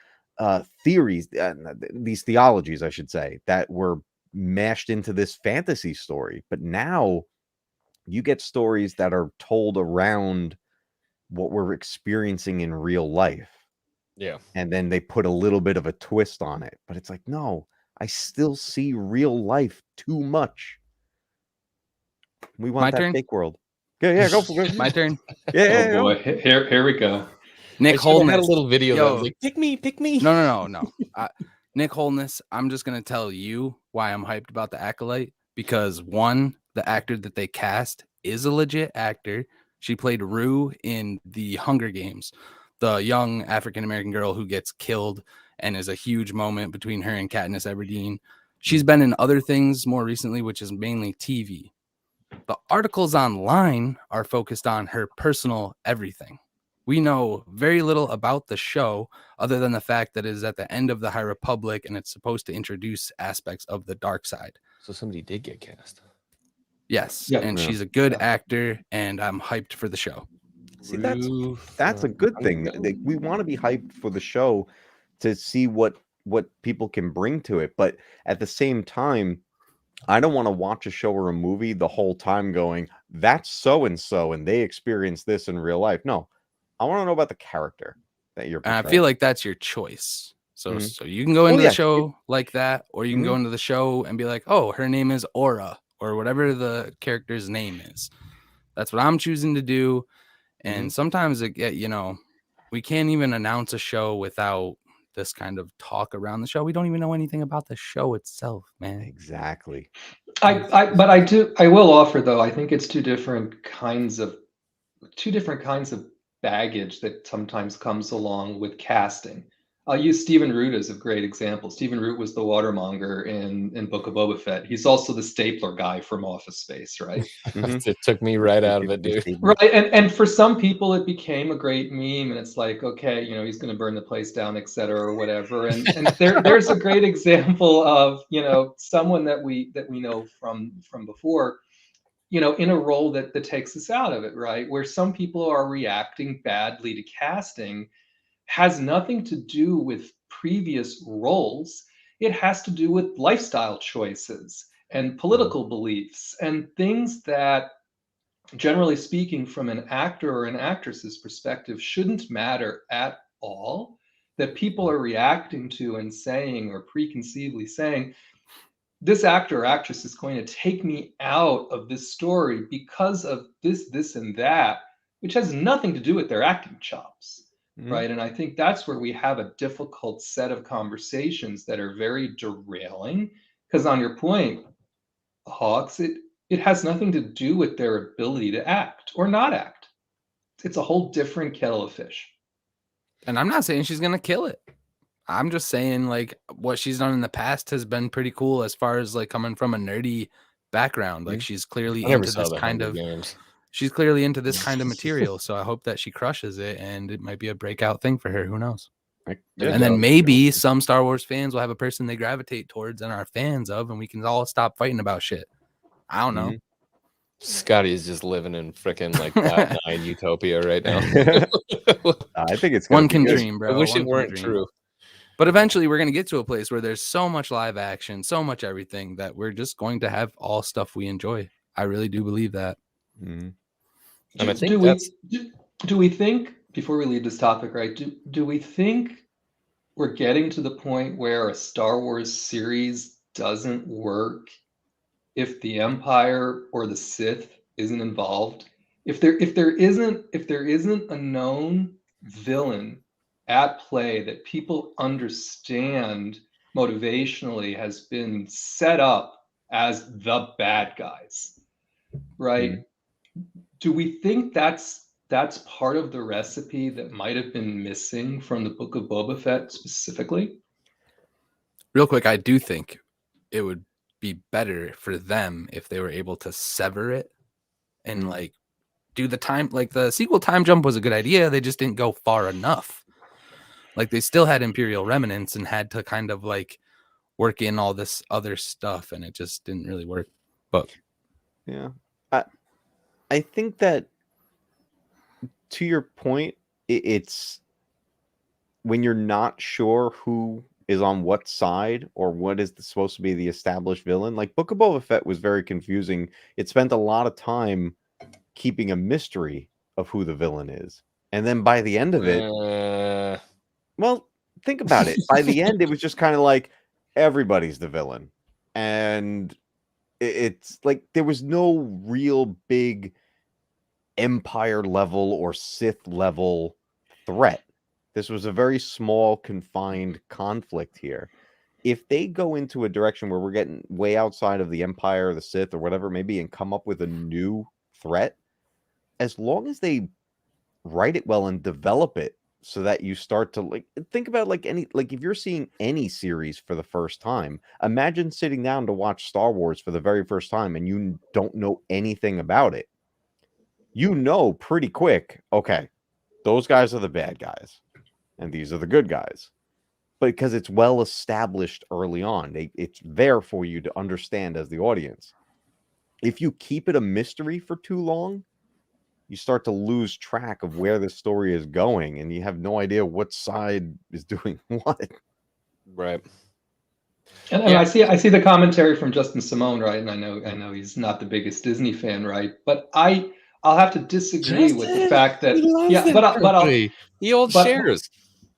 theories, these theologies, I should say, that were mashed into this fantasy story. But now you get stories that are told around what we're experiencing in real life. Yeah. And then they put a little bit of a twist on it. But it's like, no, I still see real life too much. We want that turn? fake world. Yeah, go for it. My turn. Yeah. Oh boy, here we go. Nick Holness had a little video that was like, pick me. No. Nick Holness, I'm just gonna tell you why I'm hyped about the Acolyte, because one, the actor that they cast is a legit actor. She played Rue in the Hunger Games, the young African American girl who gets killed, and is a huge moment between her and Katniss Everdeen. She's been in other things more recently, which is mainly TV. The articles online are focused on her personal everything. We know very little about the show other than the fact that it is at the end of the High Republic and it's supposed to introduce aspects of the dark side. So somebody did get cast. Yes, Yeah. and Yeah. she's a good actor, and I'm hyped for the show. See, that's a good thing. Like, we want to be hyped for the show to see what people can bring to it, but at the same time, I don't want to watch a show or a movie the whole time going, that's so and so, and they experienced this in real life. No, I want to know about the character that you're And I portraying. feel like that's your choice. So, Mhm. so you can go Well, into yeah, the show like that, or you can go Mhm. into the show and be like, oh, her name is Aura, or whatever the character's name is. That's what I'm choosing to do. And sometimes we can't even announce a show without this kind of talk around the show. We don't even know anything about the show itself, man. Exactly. But I will offer though, I think it's two different kinds of baggage that sometimes comes along with casting. I'll use Stephen Root as a great example. Stephen Root was the watermonger in Book of Boba Fett. He's also the stapler guy from Office Space, right? It took me right out of it, dude. Right, and for some people it became a great meme, and it's like, okay, he's going to burn the place down, etc., or whatever. And there's a great example of someone that we know from before, in a role that takes us out of it, right? Where some people are reacting badly to casting has nothing to do with previous roles. It has to do with lifestyle choices and political beliefs and things that, generally speaking, from an actor or an actress's perspective, shouldn't matter at all, that people are reacting to and saying, or preconceively saying, this actor or actress is going to take me out of this story because of this, and that, which has nothing to do with their acting chops, right? And I think that's where we have a difficult set of conversations that are very derailing. Because on your point, Hawks, it has nothing to do with their ability to act or not act. It's a whole different kettle of fish. And I'm not saying she's going to kill it. I'm just saying, like, what she's done in the past has been pretty cool as far as like coming from a nerdy background. Like, she's clearly into this kind of she's clearly into this kind of material. So I hope that she crushes it, and it might be a breakout thing for her. Who knows? And then maybe some Star Wars fans will have a person they gravitate towards and are fans of, and we can all stop fighting about shit. I don't know. Scotty is just living in freaking like Cloud 9 utopia right now. I think it's one can dream, bro. I wish it weren't true. But eventually we're going to get to a place where there's so much live action, so much everything, that we're just going to have all stuff we enjoy. I really do believe that. And I think do we think, before we leave this topic, right, do we think we're getting to the point where a Star Wars series doesn't work if the Empire or the Sith isn't involved? If there isn't a known villain at play that people understand motivationally has been set up as the bad guys, right? Do we think that's part of the recipe that might have been missing from the Book of Boba Fett specifically? Real quick, I do think it would be better for them if they were able to sever it and like do the time, like the sequel time jump was a good idea. They just didn't go far enough. Like, they still had Imperial remnants and had to kind of like work in all this other stuff, and it just didn't really work. But yeah, I think that, to your point, it's when you're not sure who is on what side or what is supposed to be the established villain. Like, Book of Boba Fett was very confusing. It spent a lot of time keeping a mystery of who the villain is, and then by the end of it, well, think about it. By the end, it was just kind of like everybody's the villain, and it's like there was no real big Empire level or Sith level threat. This was a very small, confined conflict here. If they go into a direction where we're getting way outside of the Empire or the Sith or whatever, maybe, and come up with a new threat, as long as they write it well and develop it so that you start to like think about like if you're seeing any series for the first time, imagine sitting down to watch Star Wars for the very first time and you don't know anything about it. You know pretty quick, okay, those guys are the bad guys, and these are the good guys. But because it's well established early on, it's there for you to understand as the audience. If you keep it a mystery for too long, you start to lose track of where the story is going, and you have no idea what side is doing what. Right. And I see the commentary from Justin Simone, right? And I know he's not the biggest Disney fan, right? But I'll have to disagree with the fact that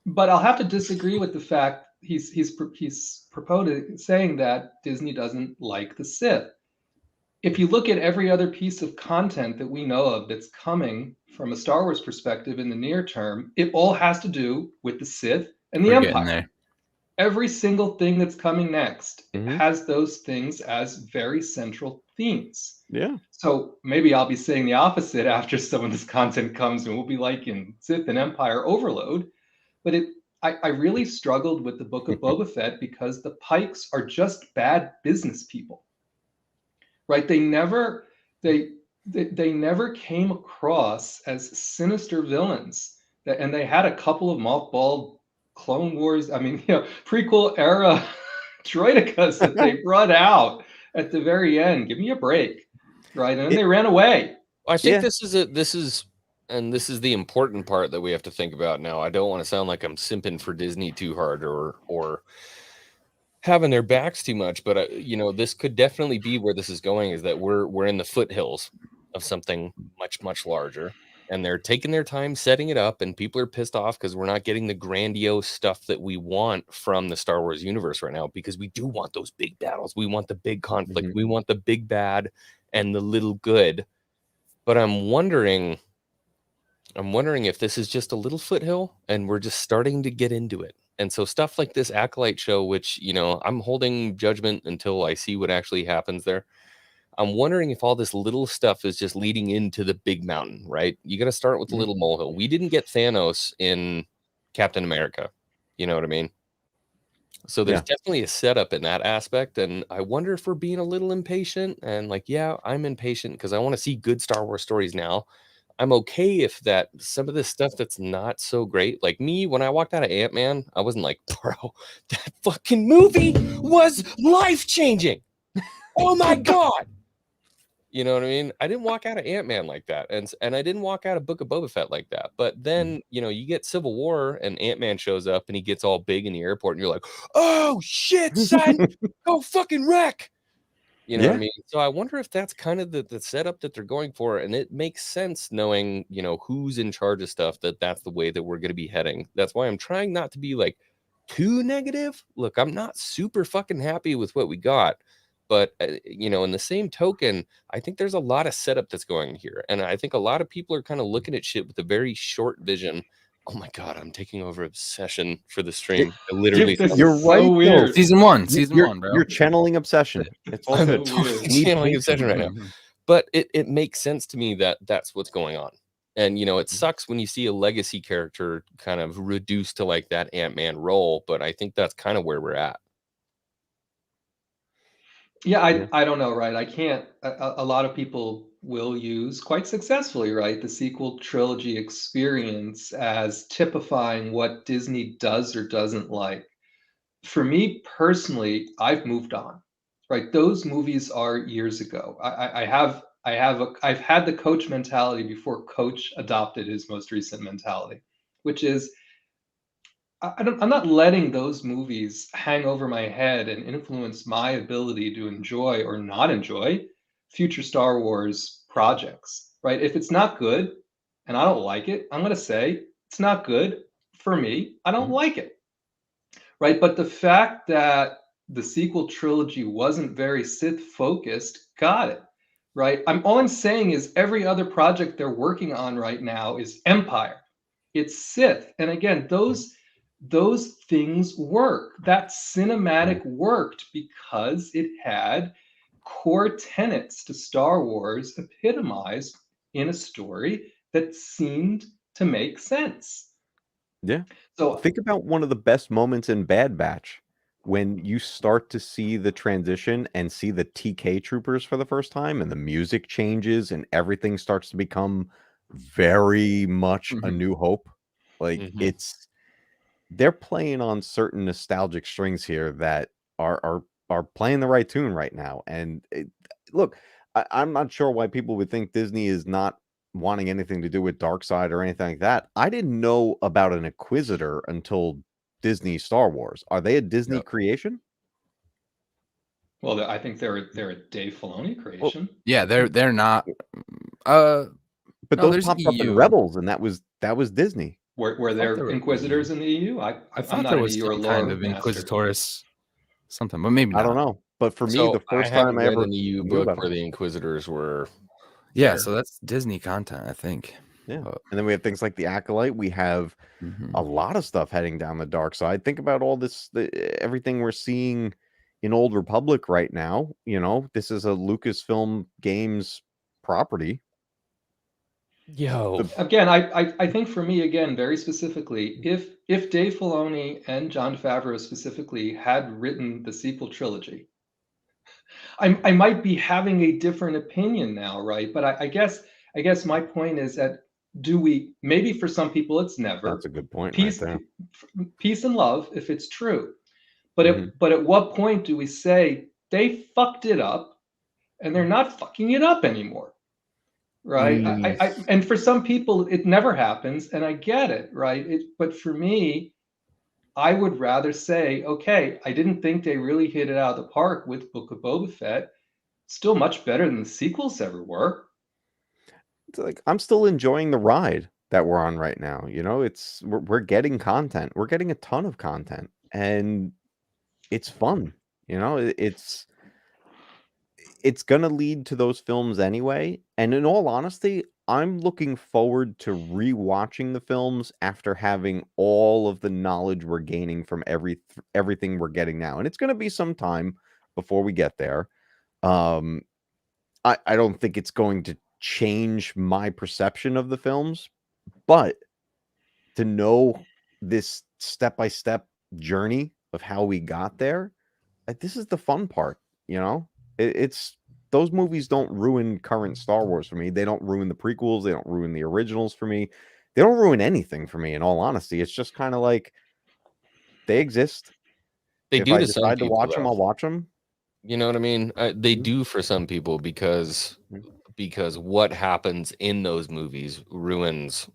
but I'll have to disagree with the fact he's proposing saying that Disney doesn't like the Sith. If you look at every other piece of content that we know of that's coming from a Star Wars perspective in the near term, it all has to do with the Sith and the Empire. Every single thing that's coming next has those things as very central themes. Yeah. So maybe I'll be saying the opposite after some of this content comes, and we'll be like in Sith and Empire overload. But I really struggled with the Book of Boba Fett because the Pikes are just bad business people, right? They never came across as sinister villains, and they had a couple of mothballed Clone Wars, prequel era droidekas that they brought out at the very end. Give me a break, right? And then they ran away. I think this is the important part that we have to think about now. I don't want to sound like I'm simping for Disney too hard or having their backs too much, but this could definitely be where this is going. Is that we're in the foothills of something much larger. And they're taking their time setting it up, and people are pissed off because we're not getting the grandiose stuff that we want from the Star Wars universe right now, because we do want those big battles. We want the big conflict. We want the big bad and the little good. But I'm wondering if this is just a little foothill and we're just starting to get into it. And so stuff like this Acolyte show, which, I'm holding judgment until I see what actually happens there. I'm wondering if all this little stuff is just leading into the big mountain, right? You got to start with the little molehill. We didn't get Thanos in Captain America. You know what I mean? So there's definitely a setup in that aspect. And I wonder if we're being a little impatient. And I'm impatient because I want to see good Star Wars stories now. I'm okay if that some of this stuff that's not so great, like me, when I walked out of Ant-Man, I wasn't like, bro, that fucking movie was life-changing. Oh my God. You know what I mean? I didn't walk out of Ant-Man like that. And I didn't walk out of Book of Boba Fett like that. But then, you get Civil War and Ant-Man shows up and he gets all big in the airport and you're like, oh shit, son, go fucking wreck. You know what I mean? So I wonder if that's kind of the setup that they're going for. And it makes sense knowing, who's in charge of stuff, that's the way that we're going to be heading. That's why I'm trying not to be like too negative. Look, I'm not super fucking happy with what we got. But, in the same token, I think there's a lot of setup that's going here. And I think a lot of people are kind of looking at shit with a very short vision. Oh my God, I'm taking over obsession for the stream. I literally, you're right. So weird. Season one, bro. You're channeling obsession. It's all good. Channeling obsession right now. But it makes sense to me that that's what's going on. And, it sucks when you see a legacy character kind of reduced to like that Ant-Man role. But I think that's kind of where we're at. Yeah, I don't know, right? I can't. A lot of people will use quite successfully, right, the sequel trilogy experience as typifying what Disney does or doesn't like. For me personally, I've moved on, right? Those movies are years ago. I've had the Coach mentality before Coach adopted his most recent mentality, which is I'm not letting those movies hang over my head and influence my ability to enjoy or not enjoy future Star Wars projects, right? If it's not good and I don't like it, I'm going to say it's not good for me. I don't like it, right? But the fact that the sequel trilogy wasn't very Sith focused, got it, right? All I'm saying is every other project they're working on right now is Empire. It's Sith. And again, those things work. That cinematic worked because it had core tenets to Star Wars epitomized in a story that seemed to make sense. Yeah. So think about one of the best moments in Bad Batch when you start to see the transition and see the TK troopers for the first time and the music changes and everything starts to become very much A Mhm. New Hope. Like Mhm. they're playing on certain nostalgic strings here that are playing the right tune right now. And look, I'm not sure why people would think Disney is not wanting anything to do with Dark Side or anything like that. I didn't know about an Inquisitor until Disney Star Wars. Are they a Disney Yep. creation? Well, I think they're a Dave Filoni creation. Yeah, they're not. But No, those there's popped up in EU. Rebels, and that was Disney. Were I thought there there were Inquisitors EU. in the EU? I I'm thought not there an was EU or some kind lore of master. Inquisitorus something, but maybe I don't not. know. But for me, So the I first time haven't I read ever an EU knew book about where them. the Inquisitors were. Yeah, there. so that's Disney content, I think. Yeah. But And then we have things like the Acolyte. We have a lot of stuff heading down the dark side. Think about all this, everything we're seeing in Old Republic right now. You know, this is a Lucasfilm Games property. Yo. Again, I think for me, again, very specifically, if Dave Filoni and Jon Favreau specifically had written the sequel trilogy, I might be having a different opinion now, right? But I guess my point is that do we, maybe for some people it's never. That's a good point right Peace, there. peace and love if it's true. But Mhm. but at what point do we say they fucked it up and they're not fucking it up anymore? Right. And for some people it never happens, and I get it, right? But for me, I would rather say, okay, I didn't think they really hit it out of the park with Book of Boba Fett. Still much better than the sequels ever were. It's like I'm still enjoying the ride that we're on right now. You know, we're getting content. We're getting a ton of content, and it's fun. You know, it's gonna lead to those films anyway. And in all honesty, I'm looking forward to rewatching the films after having all of the knowledge we're gaining from everything we're getting now. And it's gonna be some time before we get there. Um, I don't think it's going to change my perception of the films, but to know this step-by-step journey of how we got there, this is the fun part, you know? It's those movies don't ruin current Star Wars for me. They don't ruin the prequels, they don't ruin the originals for me. They don't ruin anything for me, in all honesty. It's just kinda like they exist. They If do I to some decide to people, watch them, though. I'll watch them. You know what I mean? They Mhm. do for some people because what happens in those movies ruins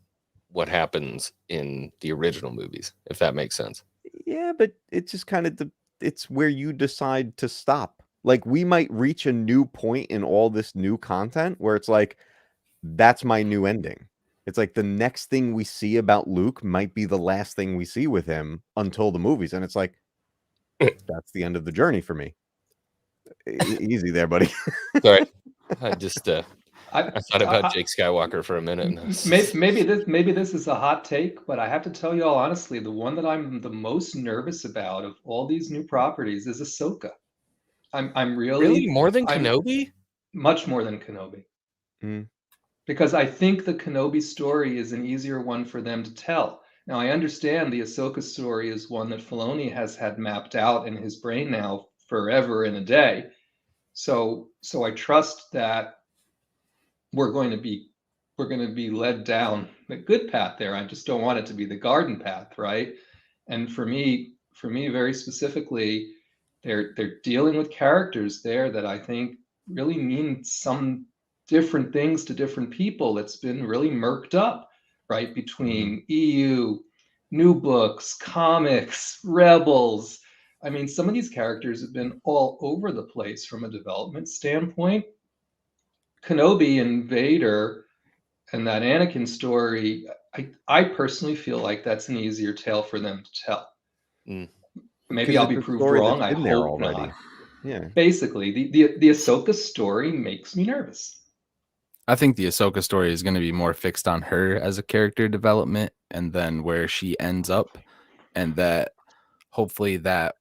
what happens in the original movies, if that makes sense. Yeah, but it's just kinda it's where you decide to stop. Like, we might reach a new point in all this new content where it's like, that's my new ending. It's like the next thing we see about Luke might be the last thing we see with him until the movies, and it's like, that's the end of the journey for me. Easy there, buddy. Sorry. I just I I thought about Jake Skywalker for a minute. And maybe this is a hot take, but I have to tell you all honestly, the one that I'm the most nervous about of all these new properties is Ahsoka. I'm Really? More than I'm Kenobi? much more than Kenobi. Mm. Because I think the Kenobi story is an easier one for them to tell. Now, I understand the Ahsoka story is one that Filoni has had mapped out in his brain now forever and a day. So I trust that we're going to be led down the good path there. I just don't want it to be the garden path, right? And for me, very specifically, they're dealing with characters there that I think really mean some different things to different people. It's been really murked up, right? Between EU, new books, comics, rebels. I mean, some of these characters have been all over the place from a development standpoint. Kenobi and Vader and that Anakin story, I personally feel like that's an easier tale for them to tell. Maybe I'll be it's a proved story wrong. that's I been there hope already. not. Yeah. Basically, the Ahsoka story makes me nervous. I think the Ahsoka story is going to be more fixed on her as a character development and then where she ends up, and that hopefully that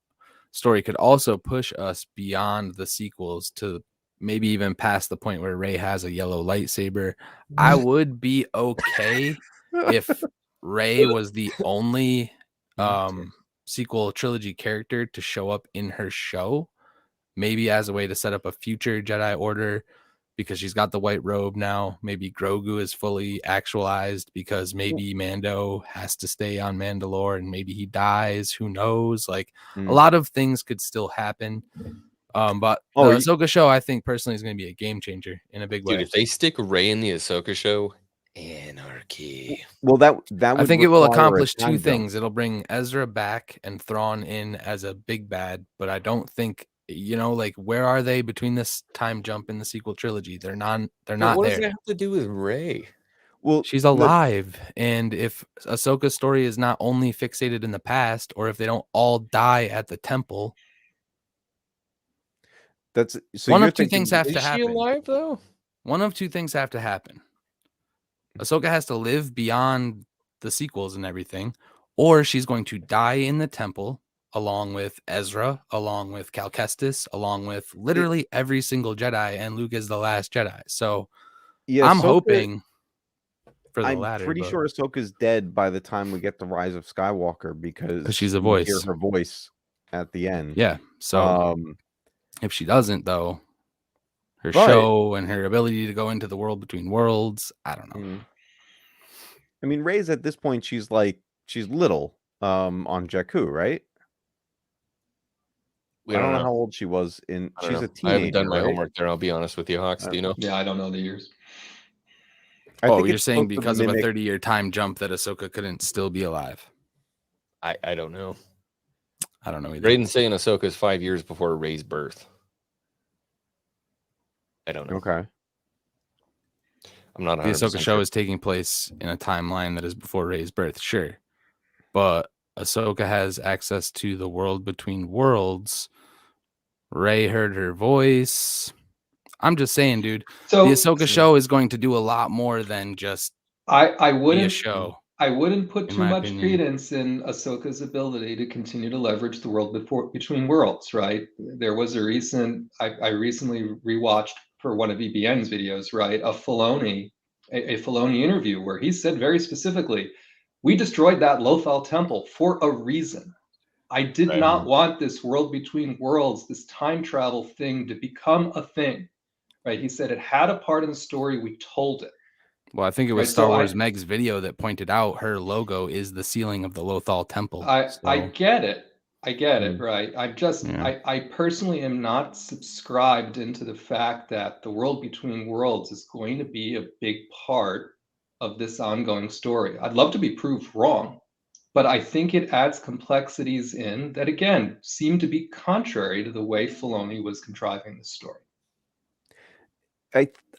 story could also push us beyond the sequels to maybe even past the point where Rey has a yellow lightsaber. I would be okay if Rey was the only sequel trilogy character to show up in her show, maybe as a way to set up a future Jedi Order because she's got the white robe now. Maybe Grogu is fully actualized because maybe Mando has to stay on Mandalore and maybe he dies. Who knows? Like a lot of things could still happen. But the Ahsoka show, I think personally, is going to be a game changer in a big way. Dude, if they stick Rey in the Ahsoka show, anarchy. Well, that I would think it will require a accomplish two time jump. things. It'll bring Ezra back and Thrawn in as a big bad, but I don't think, like, where are they between this time jump in the sequel trilogy? They're not What there. does that have to do with Rey? Well, She's alive, and if Ahsoka's story is not only fixated in the past, or if they don't all die at the temple, that's so one you're of two thinking, things have Is to she happen. alive though? One of two things have to happen. Ahsoka has to live beyond the sequels and everything, or she's going to die in the temple along with Ezra, along with Cal Kestis, along with literally every single Jedi, and Luke is the last Jedi. So yeah, I'm Ahsoka- hoping for the I'm latter. pretty sure Ahsoka's dead by the time we get the Rise of Skywalker because she's a we hear voice. her voice at the end. Yeah. So if she doesn't, though, her show and her ability to go into the world between worlds, I don't know. I mean, Rey's at this point, she's little on Jakku, right? I don't know how old she was in. She's a teenager. I haven't done my right? homework there. I'll be honest with you, Hawks. Do you know? Yeah, I don't know the years. I think you're it's saying supposed to because of a mimic- 30-year time jump that Ahsoka couldn't still be alive? I don't know. I don't know either. Raiden's saying Ahsoka is 5 years before Rey's birth. I don't know. Okay. I'm not. The Ahsoka 100% show sure. is taking place in a timeline that is before Rey's birth, sure. But Ahsoka has access to the world between worlds. Rey heard her voice. I'm just saying, dude. So the Ahsoka show is going to do a lot more than just I be wouldn't a show. I wouldn't put in too my much opinion. credence in Ahsoka's ability to continue to leverage the world between worlds, right? There was a recent I recently rewatched for one of EBN's videos, right? A Filoni interview where he said very specifically, we destroyed that Lothal temple for a reason. I did not want this world between worlds, this time travel thing to become a thing, right? He said it had a part in the story. We told it. Well, I think it was Right, Star so Wars Meg's video that pointed out her logo is the ceiling of the Lothal temple. I get it. I get it, right? I'm just, Yeah. I personally am not subscribed into the fact that the world between worlds is going to be a big part of this ongoing story. I'd love to be proved wrong, but I think it adds complexities in that, again, seem to be contrary to the way Filoni was contriving the story.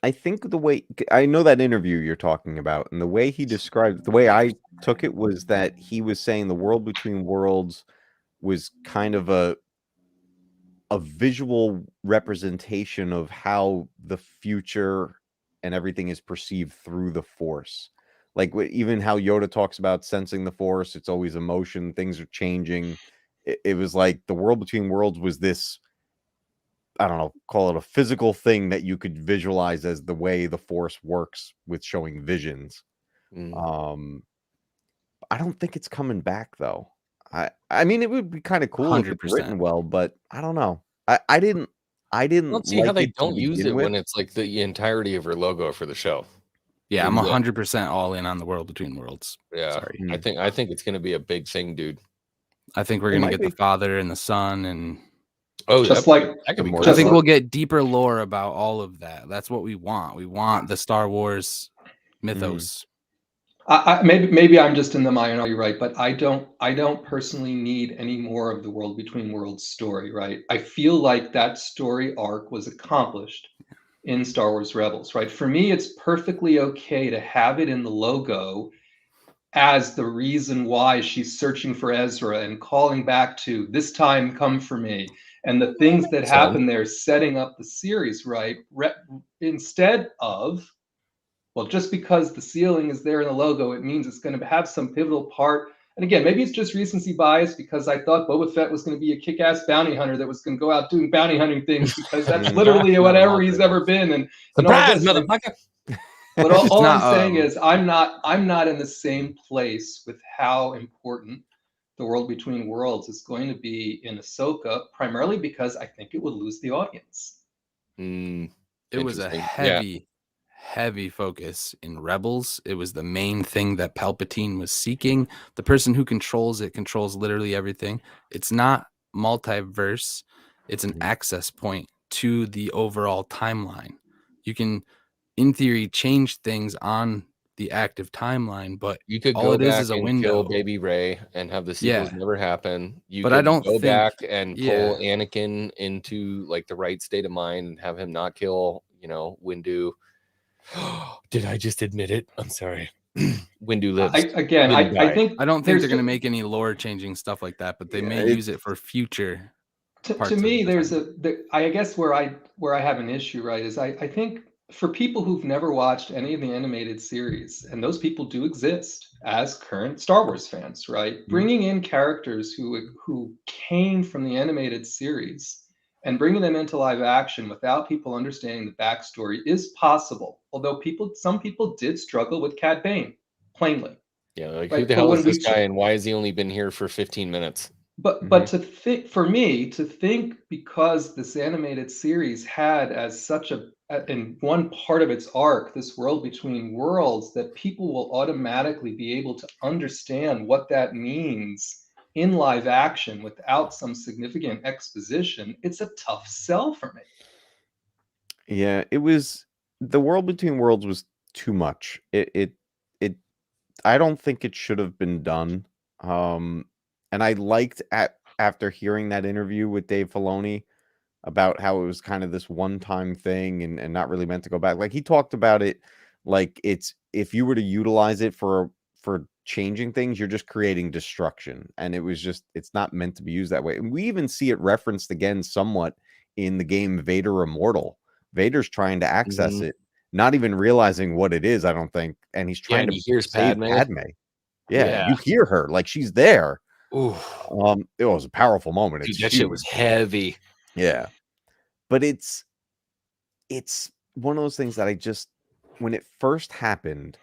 I think the way I know that interview you're talking about, and the way he described, the way I took it was that he was saying the world between worlds was kind of a visual representation of how the future and everything is perceived through the Force. Like even how Yoda talks about sensing the Force, it's always emotion, things are changing. It was like the world between worlds was this, I don't know, call it a physical thing that you could visualize as the way the Force works with showing visions. I don't think it's coming back though. I mean, it would be kind of cool if it's 100%. written well, but I don't know. I didn't I don't see how like they it to don't use begin it with. when it's like the entirety of her logo for the show. Yeah, I'm Yeah. 100% all in on the world between worlds. Yeah, Sorry. I think it's going to be a big thing, dude. I think we're It going to might get the be. father and the son, and Just like that could be more cool. I think like- we'll get deeper lore about all of that. That's what we want. We want the Star Wars mythos. maybe I'm just in the minority, right? But I don't personally need any more of the world between worlds story, right? I feel like that story arc was accomplished in Star Wars Rebels, right? For me, it's perfectly okay to have it in the logo as the reason why she's searching for Ezra and calling back to this time come for me, and the things that happen there setting up the series, right? Instead of, well, just because the ceiling is there in the logo, it means it's going to have some pivotal part. And again, maybe it's just recency bias because I thought Boba Fett was going to be a kick-ass bounty hunter that was going to go out doing bounty hunting things because that's literally whatever he's ever been. And Surprise, all this. motherfucker! But all I'm not, saying is I'm not in the same place with how important the world between worlds is going to be in Ahsoka, primarily because I think it would lose the audience. It was a Interesting. heavy focus in Rebels. It was the main thing that Palpatine was seeking. The person who controls it controls literally everything. It's not multiverse. It's an access point to the overall timeline. You can, in theory, change things on the active timeline, but You could all go it back is a and window. kill Baby Ray and have the sequels Yeah. never happen. You But could I don't go think- back and pull yeah. Anakin into like the right state of mind and have him not kill, Windu. Did I just admit it? I'm sorry. Windu lives. I I think I don't think there's they're going to ju- make any lore changing stuff like that, but they may it's- use it for future to parts of me, the there's timeline. I guess where I have an issue, right, is I think for people who've never watched any of the animated series, and those people do exist as current Star Wars fans, right? Bringing in characters who came from the animated series and bringing them into live action without people understanding the backstory is possible. Although some people did struggle with Cad Bane, plainly. Yeah, like Right, who the but hell when is this we guy and why has he only been here for 15 minutes? But to think, for me to think, because this animated series had as such in one part of its arc, this world between worlds, that people will automatically be able to understand what that means in live action without some significant exposition, it's a tough sell for me. Yeah, it was the world between worlds was too much. It I don't think it should have been done. And I liked after hearing that interview with Dave Filoni about how it was kind of this one-time thing and not really meant to go back. Like he talked about it like it's if you were to utilize it for changing things, you're just creating destruction. And it was just it's not meant to be used that way. And we even see it referenced again somewhat in the game Vader Immortal. Vader's trying to access it, not even realizing what it is, I don't think. And he's trying and to he hears save Padme. Yeah, you hear her like she's there. Ooh. It was a powerful moment. Dude, It's that shit was huge. heavy. Yeah. But it's one of those things that I just when it first happened,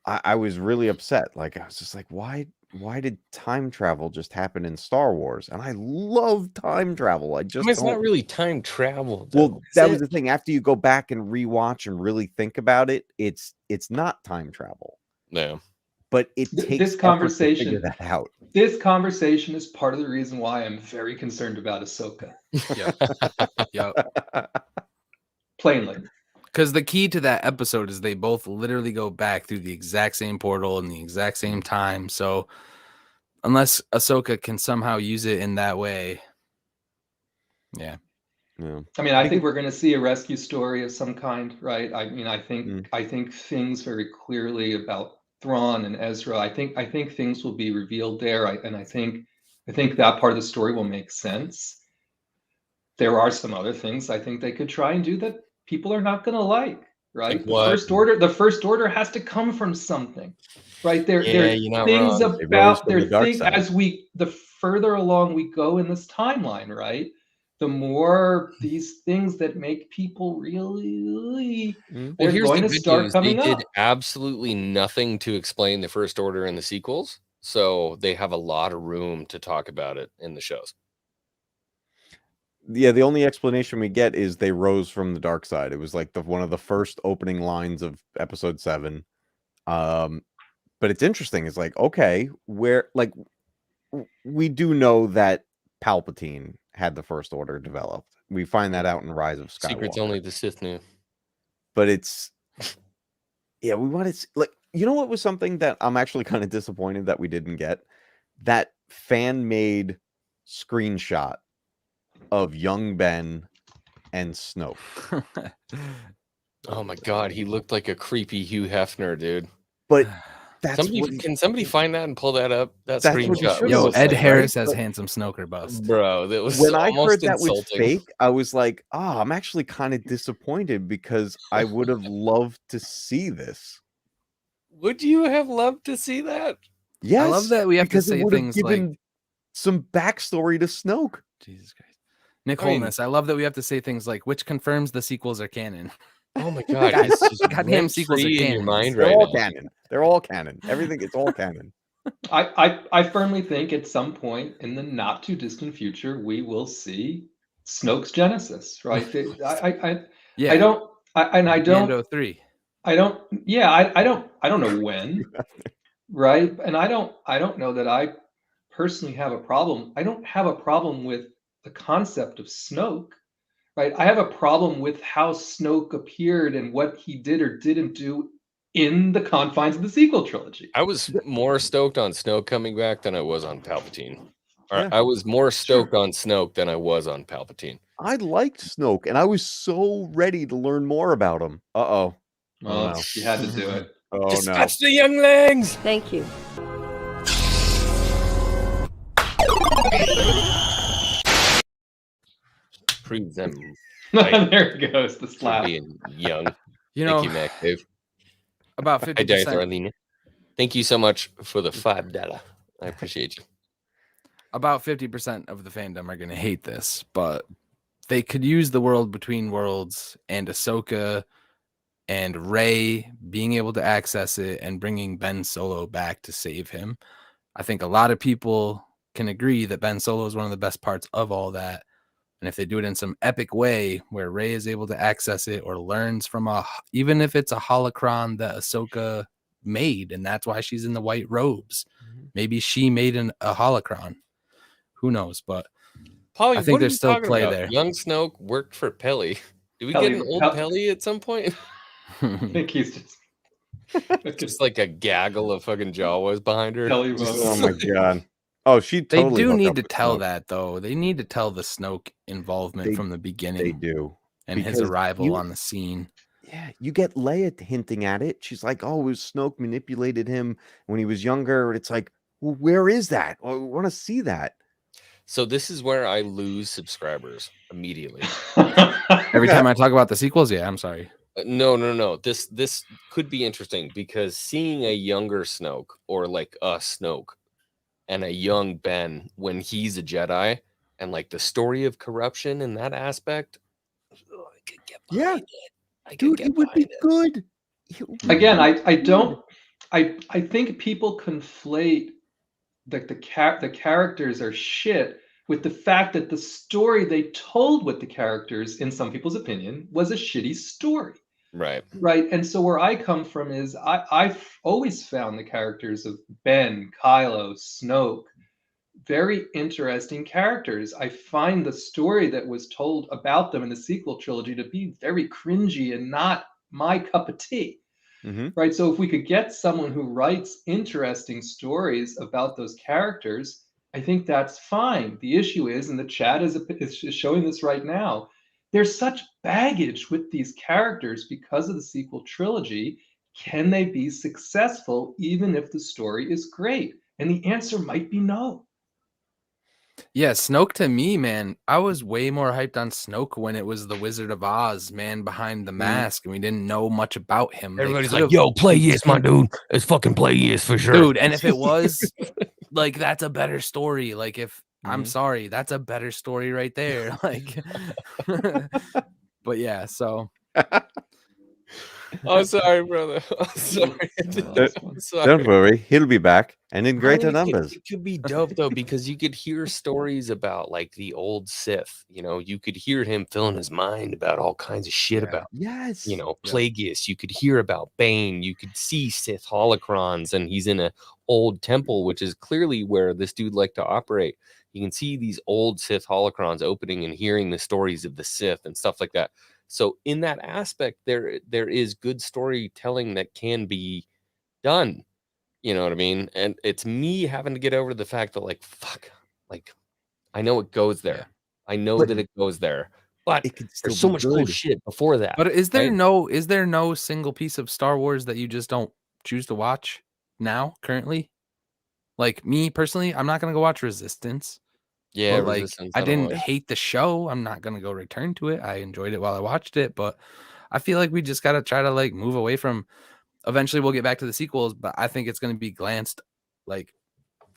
I was really upset. Like I was just like, why did time travel just happen in Star Wars? And I love time travel. I just it's don't. not really time travel, though. Well, that was the thing. After you go back and rewatch and really think about it, it's not time travel. No. But it takes This effort to conversation figure that out. This conversation is part of the reason why I'm very concerned about Ahsoka. Yep. Plainly. Because the key to that episode is they both literally go back through the exact same portal in the exact same time. So unless Ahsoka can somehow use it in that way, yeah. I mean, I think we're going to see a rescue story of some kind, right? I mean, I think things very clearly about Thrawn and Ezra. I think things will be revealed there, and I think that part of the story will make sense. There are some other things I think they could try and do that people are not going to like, right? Like what? The first order has to come from something, right? There you're are not things wrong. about there things as the further along we go in this timeline, right? The more these things that make people really Well, they're going to start coming they up. did absolutely nothing to explain the First Order in the sequels, so they have a lot of room to talk about it in the shows. Yeah, the only explanation we get is they rose from the dark side. It was like one of the first opening lines of episode 7. But it's interesting. It's like, okay, where like we do know that Palpatine had the First Order developed. We find that out in Rise of Skywalker. Secrets only the Sith knew. But it's we wanted like what was something that I'm actually kind of disappointed that we didn't get? That fan-made screenshot of young Ben and Snoke. Oh my god, he looked like a creepy Hugh Hefner, dude. But can somebody find that and pull that up? That's screenshot. Yo, Ed Harris has handsome Snoker bust. Bro, that was when I almost heard that insulting. was fake, I was like, I'm actually kind of disappointed because I would have loved to see this. Would you have loved to see that? Yes. I love that we have to say things given like some backstory to Snoke. Jesus Christ. Nick Holness, I love that we have to say things like which confirms the sequels are canon. Oh my god, it's just goddamn sequels are in canon. your mind They're right all now. canon. They're all canon. Everything, it's all canon. I firmly think at some point in the not too distant future we will see Snoke's genesis, right? Yeah. I don't. I don't. Mando 3. I don't. Yeah. I don't know when. Right. And I don't know that I personally have a problem. I don't have a problem with the concept of Snoke. Right. I have a problem with how Snoke appeared and what he did or didn't do in the confines of the sequel trilogy. I was more stoked on Snoke coming back than I was on Palpatine. Or Yeah. I was more stoked on Snoke than I was on Palpatine. I liked Snoke, and I was so ready to learn more about him. Uh-oh. Well, no. you had to do it. Oh, Dispatch the younglings! Thank you. Prove them There it goes, the for slap. being young. You Thank know, you, Mac Dave. about Hi, Darth 50%. Arlene. Thank you so much for the $5. I appreciate you. About 50% of the fandom are going to hate this, but they could use the world between worlds and Ahsoka and Rey being able to access it and bringing Ben Solo back to save him. I think a lot of people can agree that Ben Solo is one of the best parts of all that. And if they do it in some epic way where Rey is able to access it or learns from even if it's a holocron that Ahsoka made, and that's why she's in the white robes, maybe she made a holocron. Who knows? But Polly, I think what are there's you still talking play about? there. Young Snoke worked for Pelly. Do we Pelly- get an old Pel- Pelly at some point? I think he's just Just like a gaggle of fucking Jawas behind her. Kelly Oh my god. Oh, she They totally do hooked need up to with tell Snoke. that, though. They need to tell the Snoke involvement They- from the beginning. They do. And his Because arrival on the scene. Yeah, you get Leia hinting at it. She's like, "Oh, it was Snoke manipulated him when he was younger." And it's like, well, where is that? I want to see that. So this is where I lose subscribers immediately. Every time I talk about the sequels, yeah, I'm sorry. No. This could be interesting because seeing a younger Snoke or like a Snoke and a young Ben when he's a Jedi and like the story of corruption in that aspect, I could get behind it. Dude, it would be good. Again, I think people conflate the characters are shit with the fact that the story they told with the characters, in some people's opinion, was a shitty story. Right. Right. And so where I come from is I've always found the characters of Ben, Kylo, Snoke very interesting characters. I find the story that was told about them in the sequel trilogy to be very cringy and not my cup of tea. Right. So if we could get someone who writes interesting stories about those characters, I think that's fine. The issue is, and the chat is showing this right now, there's such baggage with these characters because of the sequel trilogy. Can they be successful even if the story is great? And the answer might be no. Yeah, Snoke to me, man, I was way more hyped on Snoke when it was the Wizard of Oz, man, behind the mask, and we didn't know much about him. Everybody's like, yo, play yes, my dude. It's fucking play yes for sure. Dude, and if it was, like, that's a better story. Like, if, I'm sorry, that's a better story right there. Like, but yeah, so. I'm sorry, brother. I'm sorry. I'm sorry. Don't worry, he'll be back and in greater numbers. It could be dope though, because you could hear stories about like the old Sith. You know, you could hear him filling his mind about all kinds of shit about, yes, you know, Plagueis. You could hear about Bane. You could see Sith holocrons, and he's in a old temple, which is clearly where this dude liked to operate. You can see these old Sith holocrons opening and hearing the stories of the Sith and stuff like that. So in that aspect, there is good storytelling that can be done. You know what I mean? And it's me having to get over the fact that like, fuck, like I know it goes there. Yeah. I know But that it goes there, but it could still there's so be much cool good. shit before that. But is there right? is there no single piece of Star Wars that you just don't choose to watch now, currently? Like me personally, I'm not gonna go watch Resistance. Yeah, But like Resistance, I don't didn't know. hate the show. I'm not gonna go return to it. I enjoyed it while I watched it, but I feel like we just gotta try to like move away from. Eventually, we'll get back to the sequels, but I think it's gonna be glanced like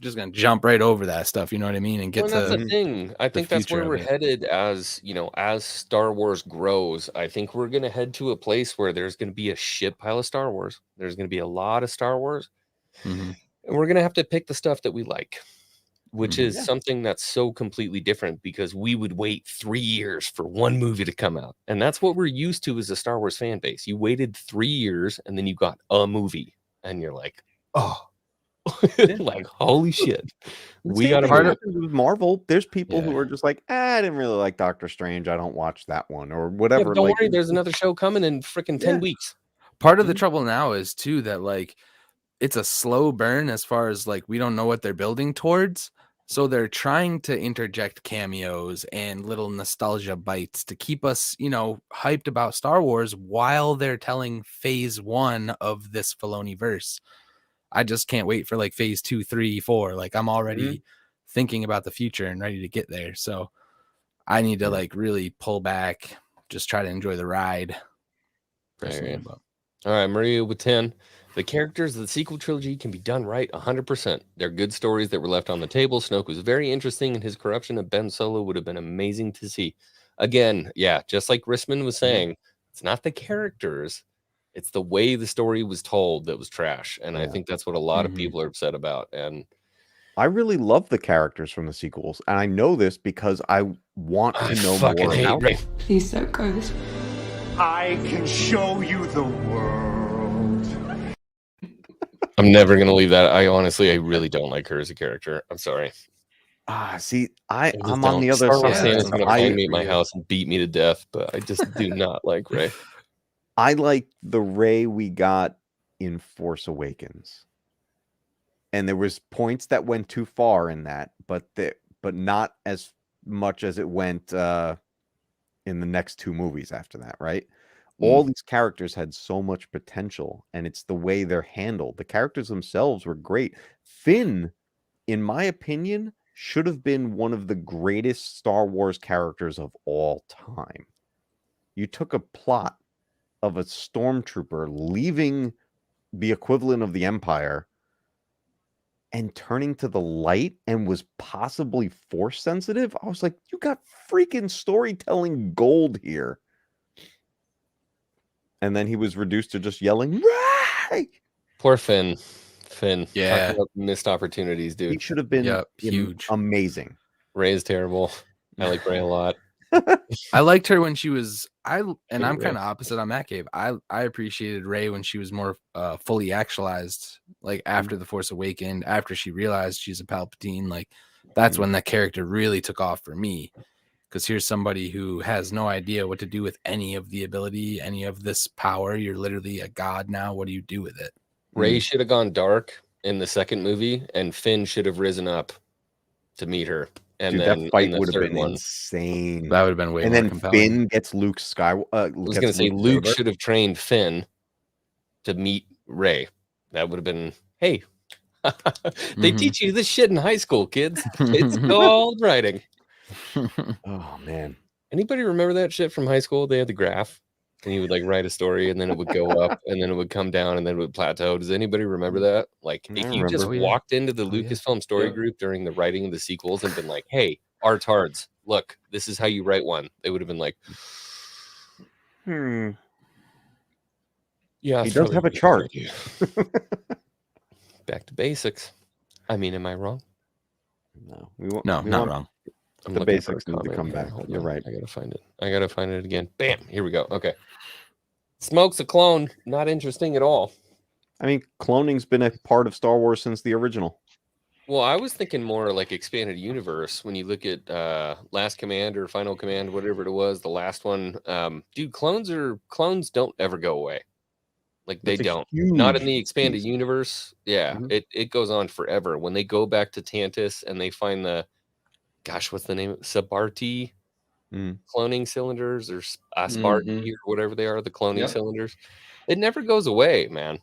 just gonna jump right over that stuff. You know what I mean? And get Well, to that's the thing. I think that's future where of we're it. headed as, you know, as Star Wars grows. I think we're going to head to a place where there's going to be a shit pile of Star Wars. There's going to be a lot of Star Wars. Mhm. And we're going to have to pick the stuff that we like. which is something that's so completely different because we would wait 3 years for one movie to come out. And that's what we're used to as a Star Wars fan base. You waited 3 years and then you got a movie and you're like, oh, like, holy shit. We got a part movie. with Marvel. There's people who are just like, I didn't really like Doctor Strange. I don't watch that one or Yeah, whatever. but don't like, worry, there's another show coming in freaking 10 weeks. Part of the trouble now is too that like it's a slow burn as far as like we don't know what they're building towards. So they're trying to interject cameos and little nostalgia bites to keep us, you know, hyped about Star Wars while they're telling phase 1 of this Filoni verse. I just can't wait for like phase 2, 3, 4. Like I'm already thinking about the future and ready to get there. So I need to like really pull back, just try to enjoy the ride. Personally, All right, Maria with 10. The characters of the sequel trilogy can be done right 100%. They're good stories that were left on the table. Snoke was very interesting, and his corruption of Ben Solo would have been amazing to see. Again, yeah, just like Rissman was saying, it's not the characters, it's the way the story was told that was trash. And I think that's what a lot of people are upset about. And I really love the characters from the sequels, and I know this because I want to know fucking more hate about Ray. them. Please don't go this way. I can show you the world. I'm never going to leave that. I really don't like her as a character. I'm sorry. See, I just I'm on the don't. other Star Wars side. Santa's going to I- find me at my house and beat me to death, but I just do not like Ray. I like the Rey we got in Force Awakens, and there was points that went too far in that, but not as much as it went in the next 2 movies after that, right? All these characters had so much potential, and it's the way they're handled. The characters themselves were great. Finn, in my opinion, should have been one of the greatest Star Wars characters of all time. You took a plot of a stormtrooper leaving the equivalent of the Empire and turning to the light and was possibly force sensitive. I was like, you got freaking storytelling gold here. And then he was reduced to just yelling, Ray! Poor Finn. Yeah. Talk about missed opportunities, dude. He should have been huge. Amazing. Ray is terrible. I like Ray a lot. I liked her when she was I'm Ray. kind of opposite on that, Gabe. I appreciated Rey when she was more fully actualized, like after The Force Awakened, after she realized she's a Palpatine. Like that's when that character really took off for me. Because here's somebody who has no idea what to do with any of the ability, any of this power. You're literally a god now. What do you do with it? Ray should have gone dark in the second movie, and Finn should have risen up to meet her. And Dude, then that fight in the would have third been one, insane. That would have been way and more then compelling. Finn gets Luke Skywalker. I was going to say Luke should have trained Finn to meet Ray. That would have been, hey, they teach you this shit in high school, kids. It's called writing. Oh, man. Anybody remember that shit from high school? They had the graph, and you would like write a story, and then it would go up, and then it would come down, and then it would plateau. Does anybody remember that? Like, if you just walked into the Lucasfilm story group during the writing of the sequels and been like, "Hey, artards, look, this is how you write one," they would have been like, "Yeah, He does have a chart." Back to basics. I mean, am I wrong? No, not wrong. I'm The looking for a basics need to comment come here. back. Hold You're on. right. I gotta find it. I gotta find it again. Bam! Here we go. Okay. Smoke's a clone. Not interesting at all. I mean, cloning's been a part of Star Wars since the original. Well, I was thinking more like expanded universe when you look at Last Command or Final Command, whatever it was, the last one. Dude, clones don't ever go away. Like they That's a don't. Not in huge the expanded piece. universe. Yeah, it goes on forever. When they go back to Tantus and they find the, gosh, what's the name? Sabarti cloning cylinders or Asparti or whatever they are, the cloning cylinders. It never goes away, man.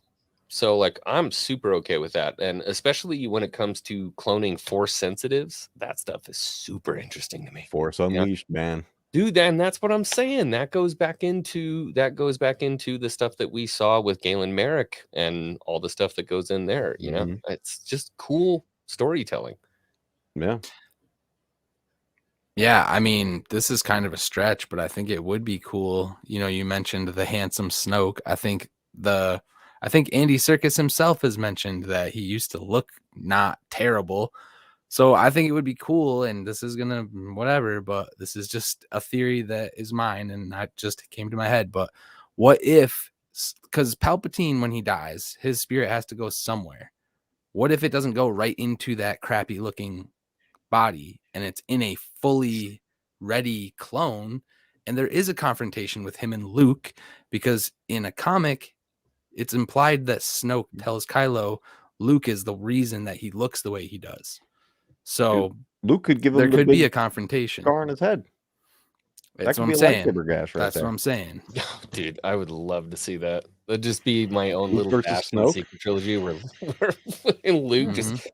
So like I'm super okay with that. And especially when it comes to cloning force sensitives, that stuff is super interesting to me. Force Unleashed, man. Dude, then that's what I'm saying. That goes back into the stuff that we saw with Galen Merrick and all the stuff that goes in there. You know, it's just cool storytelling. Yeah. Yeah, I mean, this is kind of a stretch, but I think it would be cool. You know, you mentioned the handsome Snoke. I think Andy Serkis himself has mentioned that he used to look not terrible. So I think it would be cool, and this is gonna whatever, but this is just a theory that is mine, and that just came to my head. But what if, because Palpatine, when he dies, his spirit has to go somewhere. What if it doesn't go right into that crappy looking body, and it's in a fully ready clone, and there is a confrontation with him and Luke, because in a comic, it's implied that Snoke tells Kylo Luke is the reason that he looks the way he does. So Luke could give him there the could be big a confrontation. scar on his head. That That's could what be I'm a saying. lightsaber gash right That's there. what I'm saying. Dude, I would love to see that. That'd just be my own Luke little versus dash in the Snoke? sequel trilogy where Luke just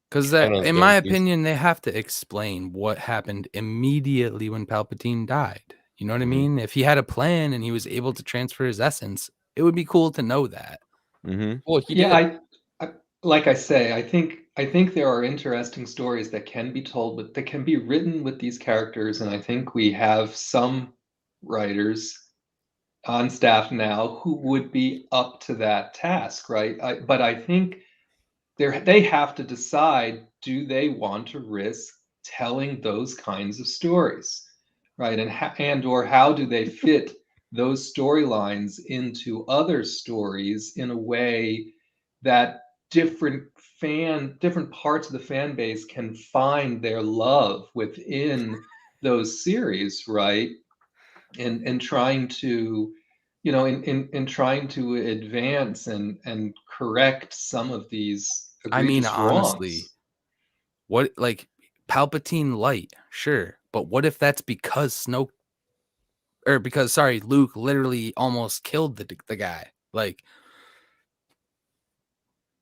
Because in my opinion, they have to explain what happened immediately when Palpatine died. You know what I mean? If he had a plan and he was able to transfer his essence, it would be cool to know that. Well, he Yeah, did. I like I say, I think there are interesting stories that can be told, but that can be written with these characters, and I think we have some writers on staff now who would be up to that task, right? But I think they have to decide, do they want to risk telling those kinds of stories, right? And or how do they fit those storylines into other stories in a way that different parts of the fan base can find their love within those series, right? And trying to, in trying to advance and correct some of these I mean, egregious honestly, wrongs. what, like, Palpatine light, sure, but what if that's because Luke literally almost killed the guy? Like,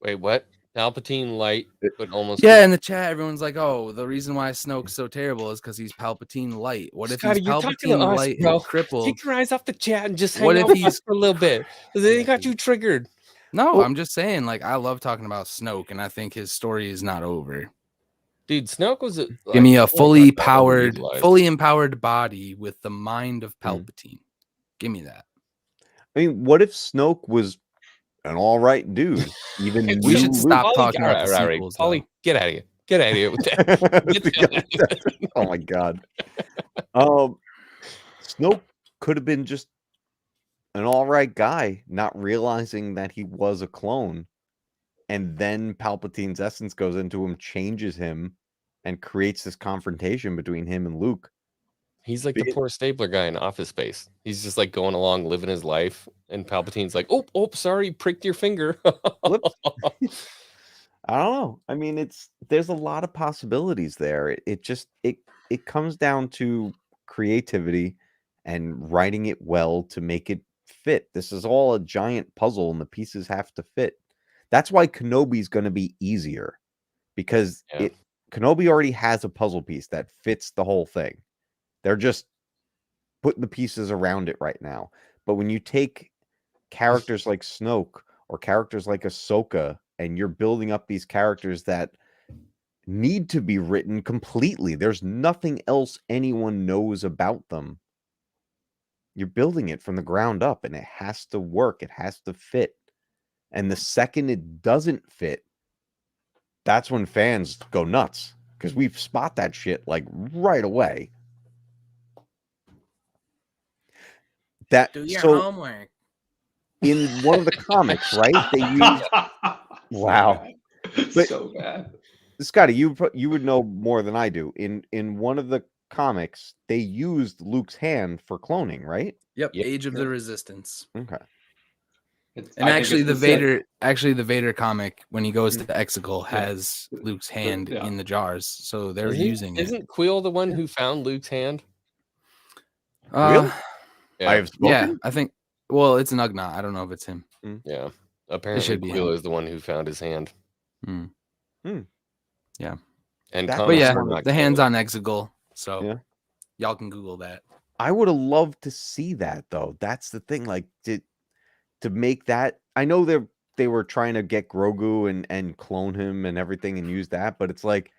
Wait, what? Palpatine light, but almost. yeah, in the chat, everyone's like, "Oh, the reason why Snoke's so terrible is because he's Palpatine light." What if he's Scotty, you're talking to Palpatine us, light bro. and crippled? Take your eyes off the chat and just What hang if out with he's us for a little bit. They got you triggered. No, I'm just saying, like, I love talking about Snoke, and I think his story is not over. Dude, Snoke was Give me a fully underutilized. fully empowered body with the mind of Palpatine. Give me that. I mean, what if Snoke was an all right dude? Even we should stop Pauly, talking about the all right, sequels. Pauly, get out of here. Get out of here with that. Oh my god. Snoke could have been just an all right guy, not realizing that he was a clone. And then Palpatine's essence goes into him, changes him, and creates this confrontation between him and Luke. He's like the poor stapler guy in Office Space. He's just like going along, living his life, and Palpatine's like, "Oh, sorry, pricked your finger." I don't know. I mean, there's a lot of possibilities there. It comes down to creativity and writing it well to make it fit. This is all a giant puzzle, and the pieces have to fit. That's why Kenobi's going to be easier, because Kenobi already has a puzzle piece that fits the whole thing. They're just putting the pieces around it right now. But when you take characters like Snoke or characters like Ahsoka, and you're building up these characters that need to be written completely, there's nothing else anyone knows about them. You're building it from the ground up, and it has to work. It has to fit. And the second it doesn't fit, that's when fans go nuts, because we spot that shit like right away. Do your homework. In one of the comics, right? They use wow, but so bad. Scotty, you would know more than I do. In one of the comics, they used Luke's hand for cloning, right? Yep. Age of the Resistance. Okay. And actually, the Vader comic, when he goes to Exegol, has Luke's hand in the jars, so they're using it. Isn't Quill the one who found Luke's hand? Quill? Yeah. I have spoken? Yeah, I think. Well, it's an Ugnaught. I don't know if it's him. Yeah, apparently Quill is the one who found his hand. Yeah, and but yeah, the hand's on Exegol, so y'all can Google that. I would have loved to see that, though. That's the thing. Like to make that. I know they were trying to get Grogu and clone him and everything and use that, but it's like,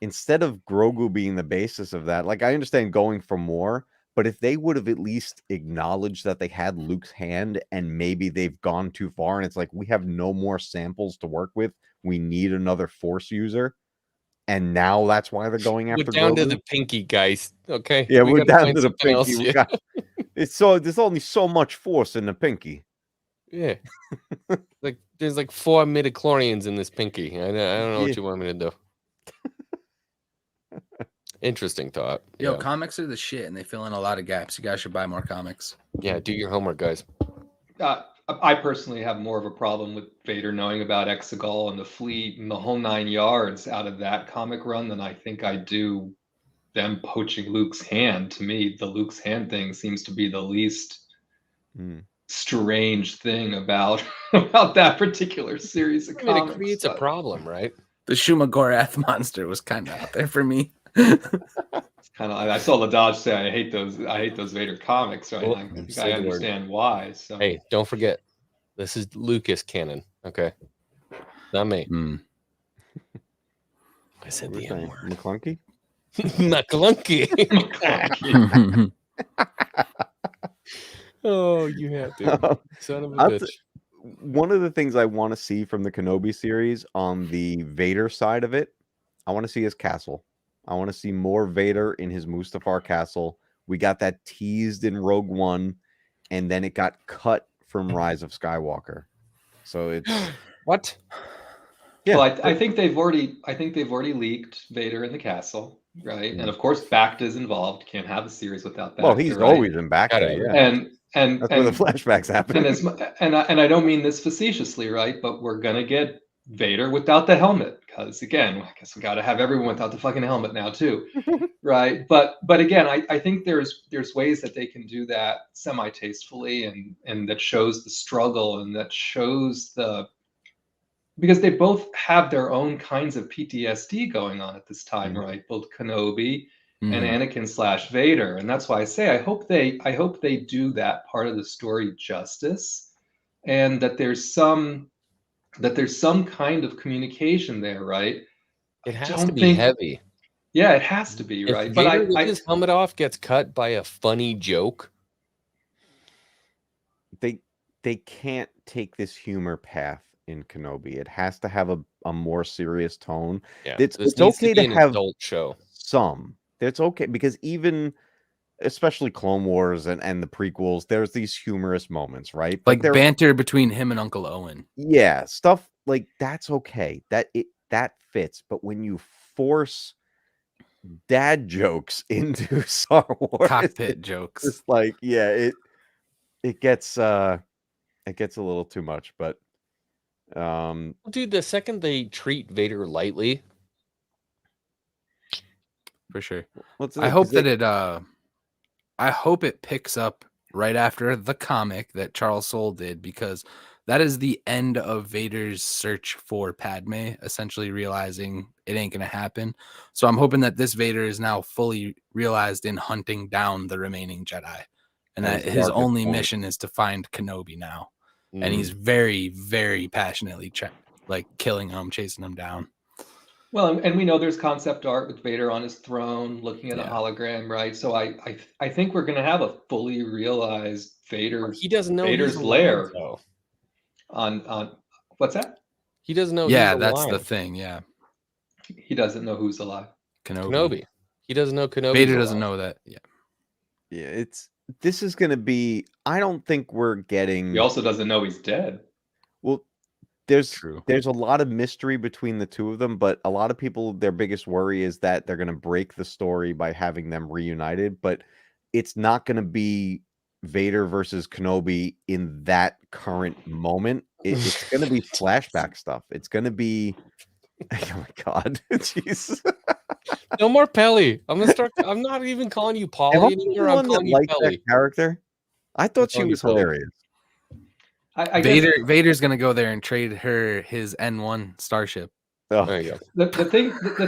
instead of Grogu being the basis of that, like, I understand going for more, but if they would have at least acknowledged that they had Luke's hand and maybe they've gone too far and it's like, we have no more samples to work with, we need another Force user, and now that's why they're going We're after down to Grogu. the pinky, guys. Okay. Yeah, we're gotta down find to the something else, pinky. We yeah. got, there's only so much Force in the pinky. Yeah. Like there's like 4 midichlorians in this pinky. I don't know what you want me to do. Interesting thought. Yo, Yeah. comics are the shit, and they fill in a lot of gaps. You guys should buy more comics. Yeah, do your homework, guys. I personally have more of a problem with Vader knowing about Exegol and the fleet and the whole 9 yards out of that comic run than I think I do them poaching Luke's hand. To me, the Luke's hand thing seems to be the least strange thing about that particular series of comics. It creates a problem, right? The Shumagorath monster was kind of out there for me. It's kind of. I saw Ladaj say, "I hate those Vader comics." Right? Well, I think say I the word. understand why. So Hey, don't forget, this is Lucas canon. Okay, not me. I said the M word. McClunky. McClunky. Oh, you have to. Son of a bitch. One of the things I want to see from the Kenobi series on the Vader side of it, I want to see his castle. I want to see more Vader in his Mustafar castle. We got that teased in Rogue One, and then it got cut from Rise of Skywalker. So it's what? Yeah, well, I think they've already leaked Vader in the castle, right? And of course, Bacta's involved. Can't have a series without Bacta. Well, he's always in Bacta, yeah. And that's where the flashbacks happen. And I don't mean this facetiously, right? But we're gonna get Vader without the helmet, because again, I guess we got to have everyone without the fucking helmet now too, right? But again, I think there's ways that they can do that semi-tastefully and that shows the struggle and that shows because they both have their own kinds of PTSD going on at this time, right? Both Kenobi and Anakin / Vader, and that's why I say I hope they do that part of the story justice, and that there's some kind of communication there, right? It has to be heavy. Yeah, it has to be, right? If Vader with his helmet off gets cut by a funny joke, they can't take this humor path in Kenobi. It has to have a more serious tone. Yeah, it's okay to have adult show. Some. It's okay because even especially Clone Wars and the prequels, there's these humorous moments, right? Like banter between him and Uncle Owen. Yeah, stuff like that's okay. That fits. But when you force dad jokes into Star Wars, cockpit jokes, it's like it gets a little too much. But dude, the second they treat Vader lightly, for sure. I hope that I hope it picks up right after the comic that Charles Soule did, because that is the end of Vader's search for Padme, essentially realizing it ain't gonna happen. So I'm hoping that this Vader is now fully realized in hunting down the remaining Jedi, and that his only mission is to find Kenobi now. And he's very, very passionately killing him, chasing him down. Well, and we know there's concept art with Vader on his throne, looking at a hologram, right? So I think we're going to have a fully realized Vader. He doesn't know Vader's lair. On what's that? He doesn't know. Yeah, that's the thing. Yeah, he doesn't know who's alive. Kenobi. He doesn't know Kenobi. Vader doesn't know that. Yeah. This is going to be. I don't think we're getting. He also doesn't know he's dead. Well, there's a lot of mystery between the two of them, but a lot of people, their biggest worry is that they're going to break the story by having them reunited. But it's not going to be Vader versus Kenobi in that current moment. It's going to be flashback stuff. It's going to be. Oh my god, jeez. No more Pelly. I'm not even calling you Polly anymore. I'm calling you Pelly. That character. I thought she was hilarious. Vader's gonna go there and trade her his N1 starship. Oh. There you go. The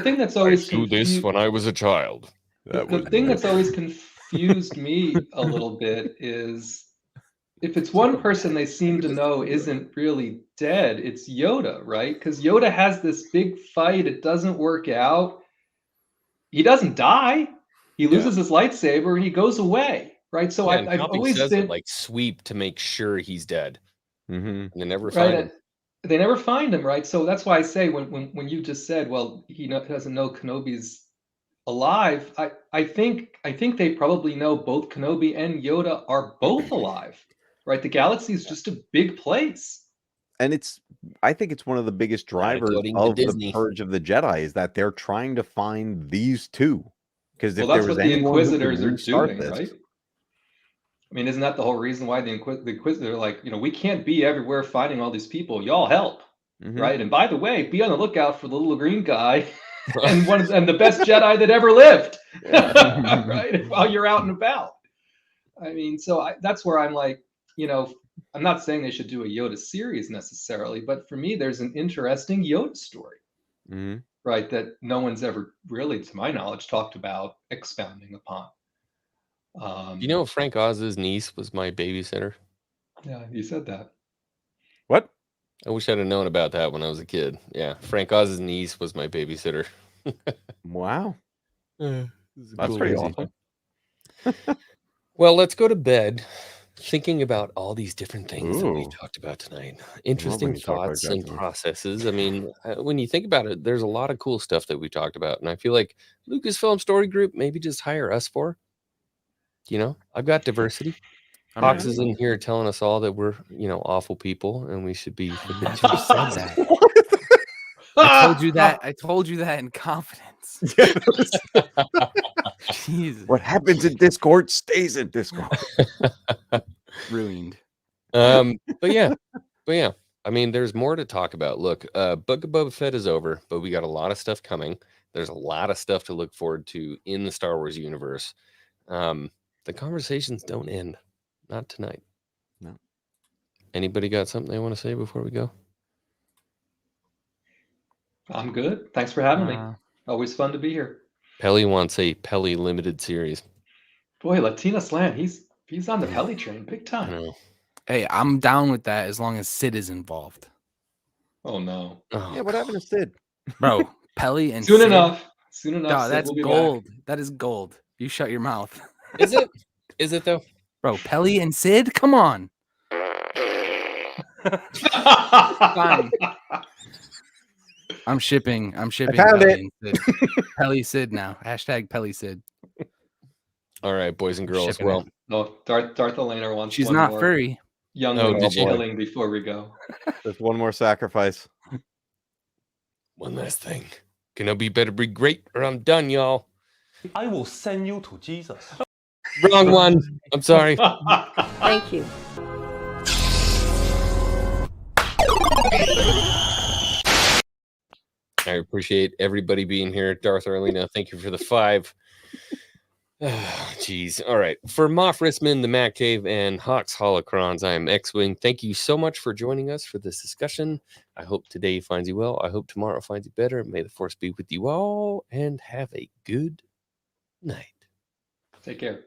thing that's always do this when I was a child. The thing that's always confused me a little bit is if it's one person they seem to know isn't really dead, it's Yoda, right? Because Yoda has this big fight. It doesn't work out. He doesn't die. He loses his lightsaber and he goes away, right? So I've always been like sweep to make sure he's dead. Mm-hmm. And they never find him. they never find him, right? So that's why I say when you just said, well, he doesn't know Kenobi's alive. I think they probably know both Kenobi and Yoda are both alive, right? The galaxy is just a big place. And I think it's one of the biggest drivers according to of the Disney. Purge of the Jedi is that they're trying to find these two. Because if Well, there that's was what the anyone who could Inquisitors are restart doing, this, right? I mean, isn't that the whole reason why the Inquisitor, like, we can't be everywhere fighting all these people. Y'all help, right? And by the way, be on the lookout for the little green guy and the best Jedi that ever lived, right? While you're out and about. I mean, so that's where I'm like, I'm not saying they should do a Yoda series necessarily, but for me, there's an interesting Yoda story, right? That no one's ever really, to my knowledge, talked about expounding upon. You know, Frank Oz's niece was my babysitter. Yeah, you said that. What? I wish I'd have known about that when I was a kid. Yeah, Frank Oz's niece was my babysitter. Wow. That's cool pretty crazy. awesome. Well, let's go to bed thinking about all these different things that we Ooh. talked about tonight. when Interesting you talk about thoughts and Jackson. processes. I mean, when you think about it, there's a lot of cool stuff that we talked about. And I feel like Lucasfilm Story Group, maybe just hire us for. I've got diversity. Fox is in here telling us all that we're, awful people and we should be. I never said that. I told you that in confidence. Jesus. What happens in Discord stays in Discord. Ruined. But yeah. I mean, there's more to talk about. Look, Book of Boba Fett is over, but we got a lot of stuff coming. There's a lot of stuff to look forward to in the Star Wars universe. The conversations don't end. Not tonight. No. Anybody got something they want to say before we go? I'm good. Thanks for having me. Always fun to be here. Pelly wants a Pelly limited series. Boy, Latina Slant, he's on the Pelly train big time. Hey, I'm down with that as long as Sid is involved. Oh no. Yeah, what happened to Sid? Bro, Pelly and Soon Sid. enough. No, Sid that's will be gold. back. That is gold. You shut your mouth. Is it? Is it though? Bro, Pelly and Sid? Come on. Fine. I'm shipping Pelly and Sid. Pelly Sid now. Hashtag Pelly Sid. All right, boys and girls. Shipping Well, No, Darth Elena wants she's one not more furry. young killing before we go. There's one more sacrifice. One last thing. Kenobi better be great or I'm done, y'all. I will send you to Jesus. Wrong one. I'm sorry. Thank you. I appreciate everybody being here. Darth Arlena, thank you for the 5. Jeez. All right. For Moff, Rissman, the Mac Cave, and Hawks Holocrons, I am X-Wing. Thank you so much for joining us for this discussion. I hope today finds you well. I hope tomorrow finds you better. May the Force be with you all, and have a good night. Take care.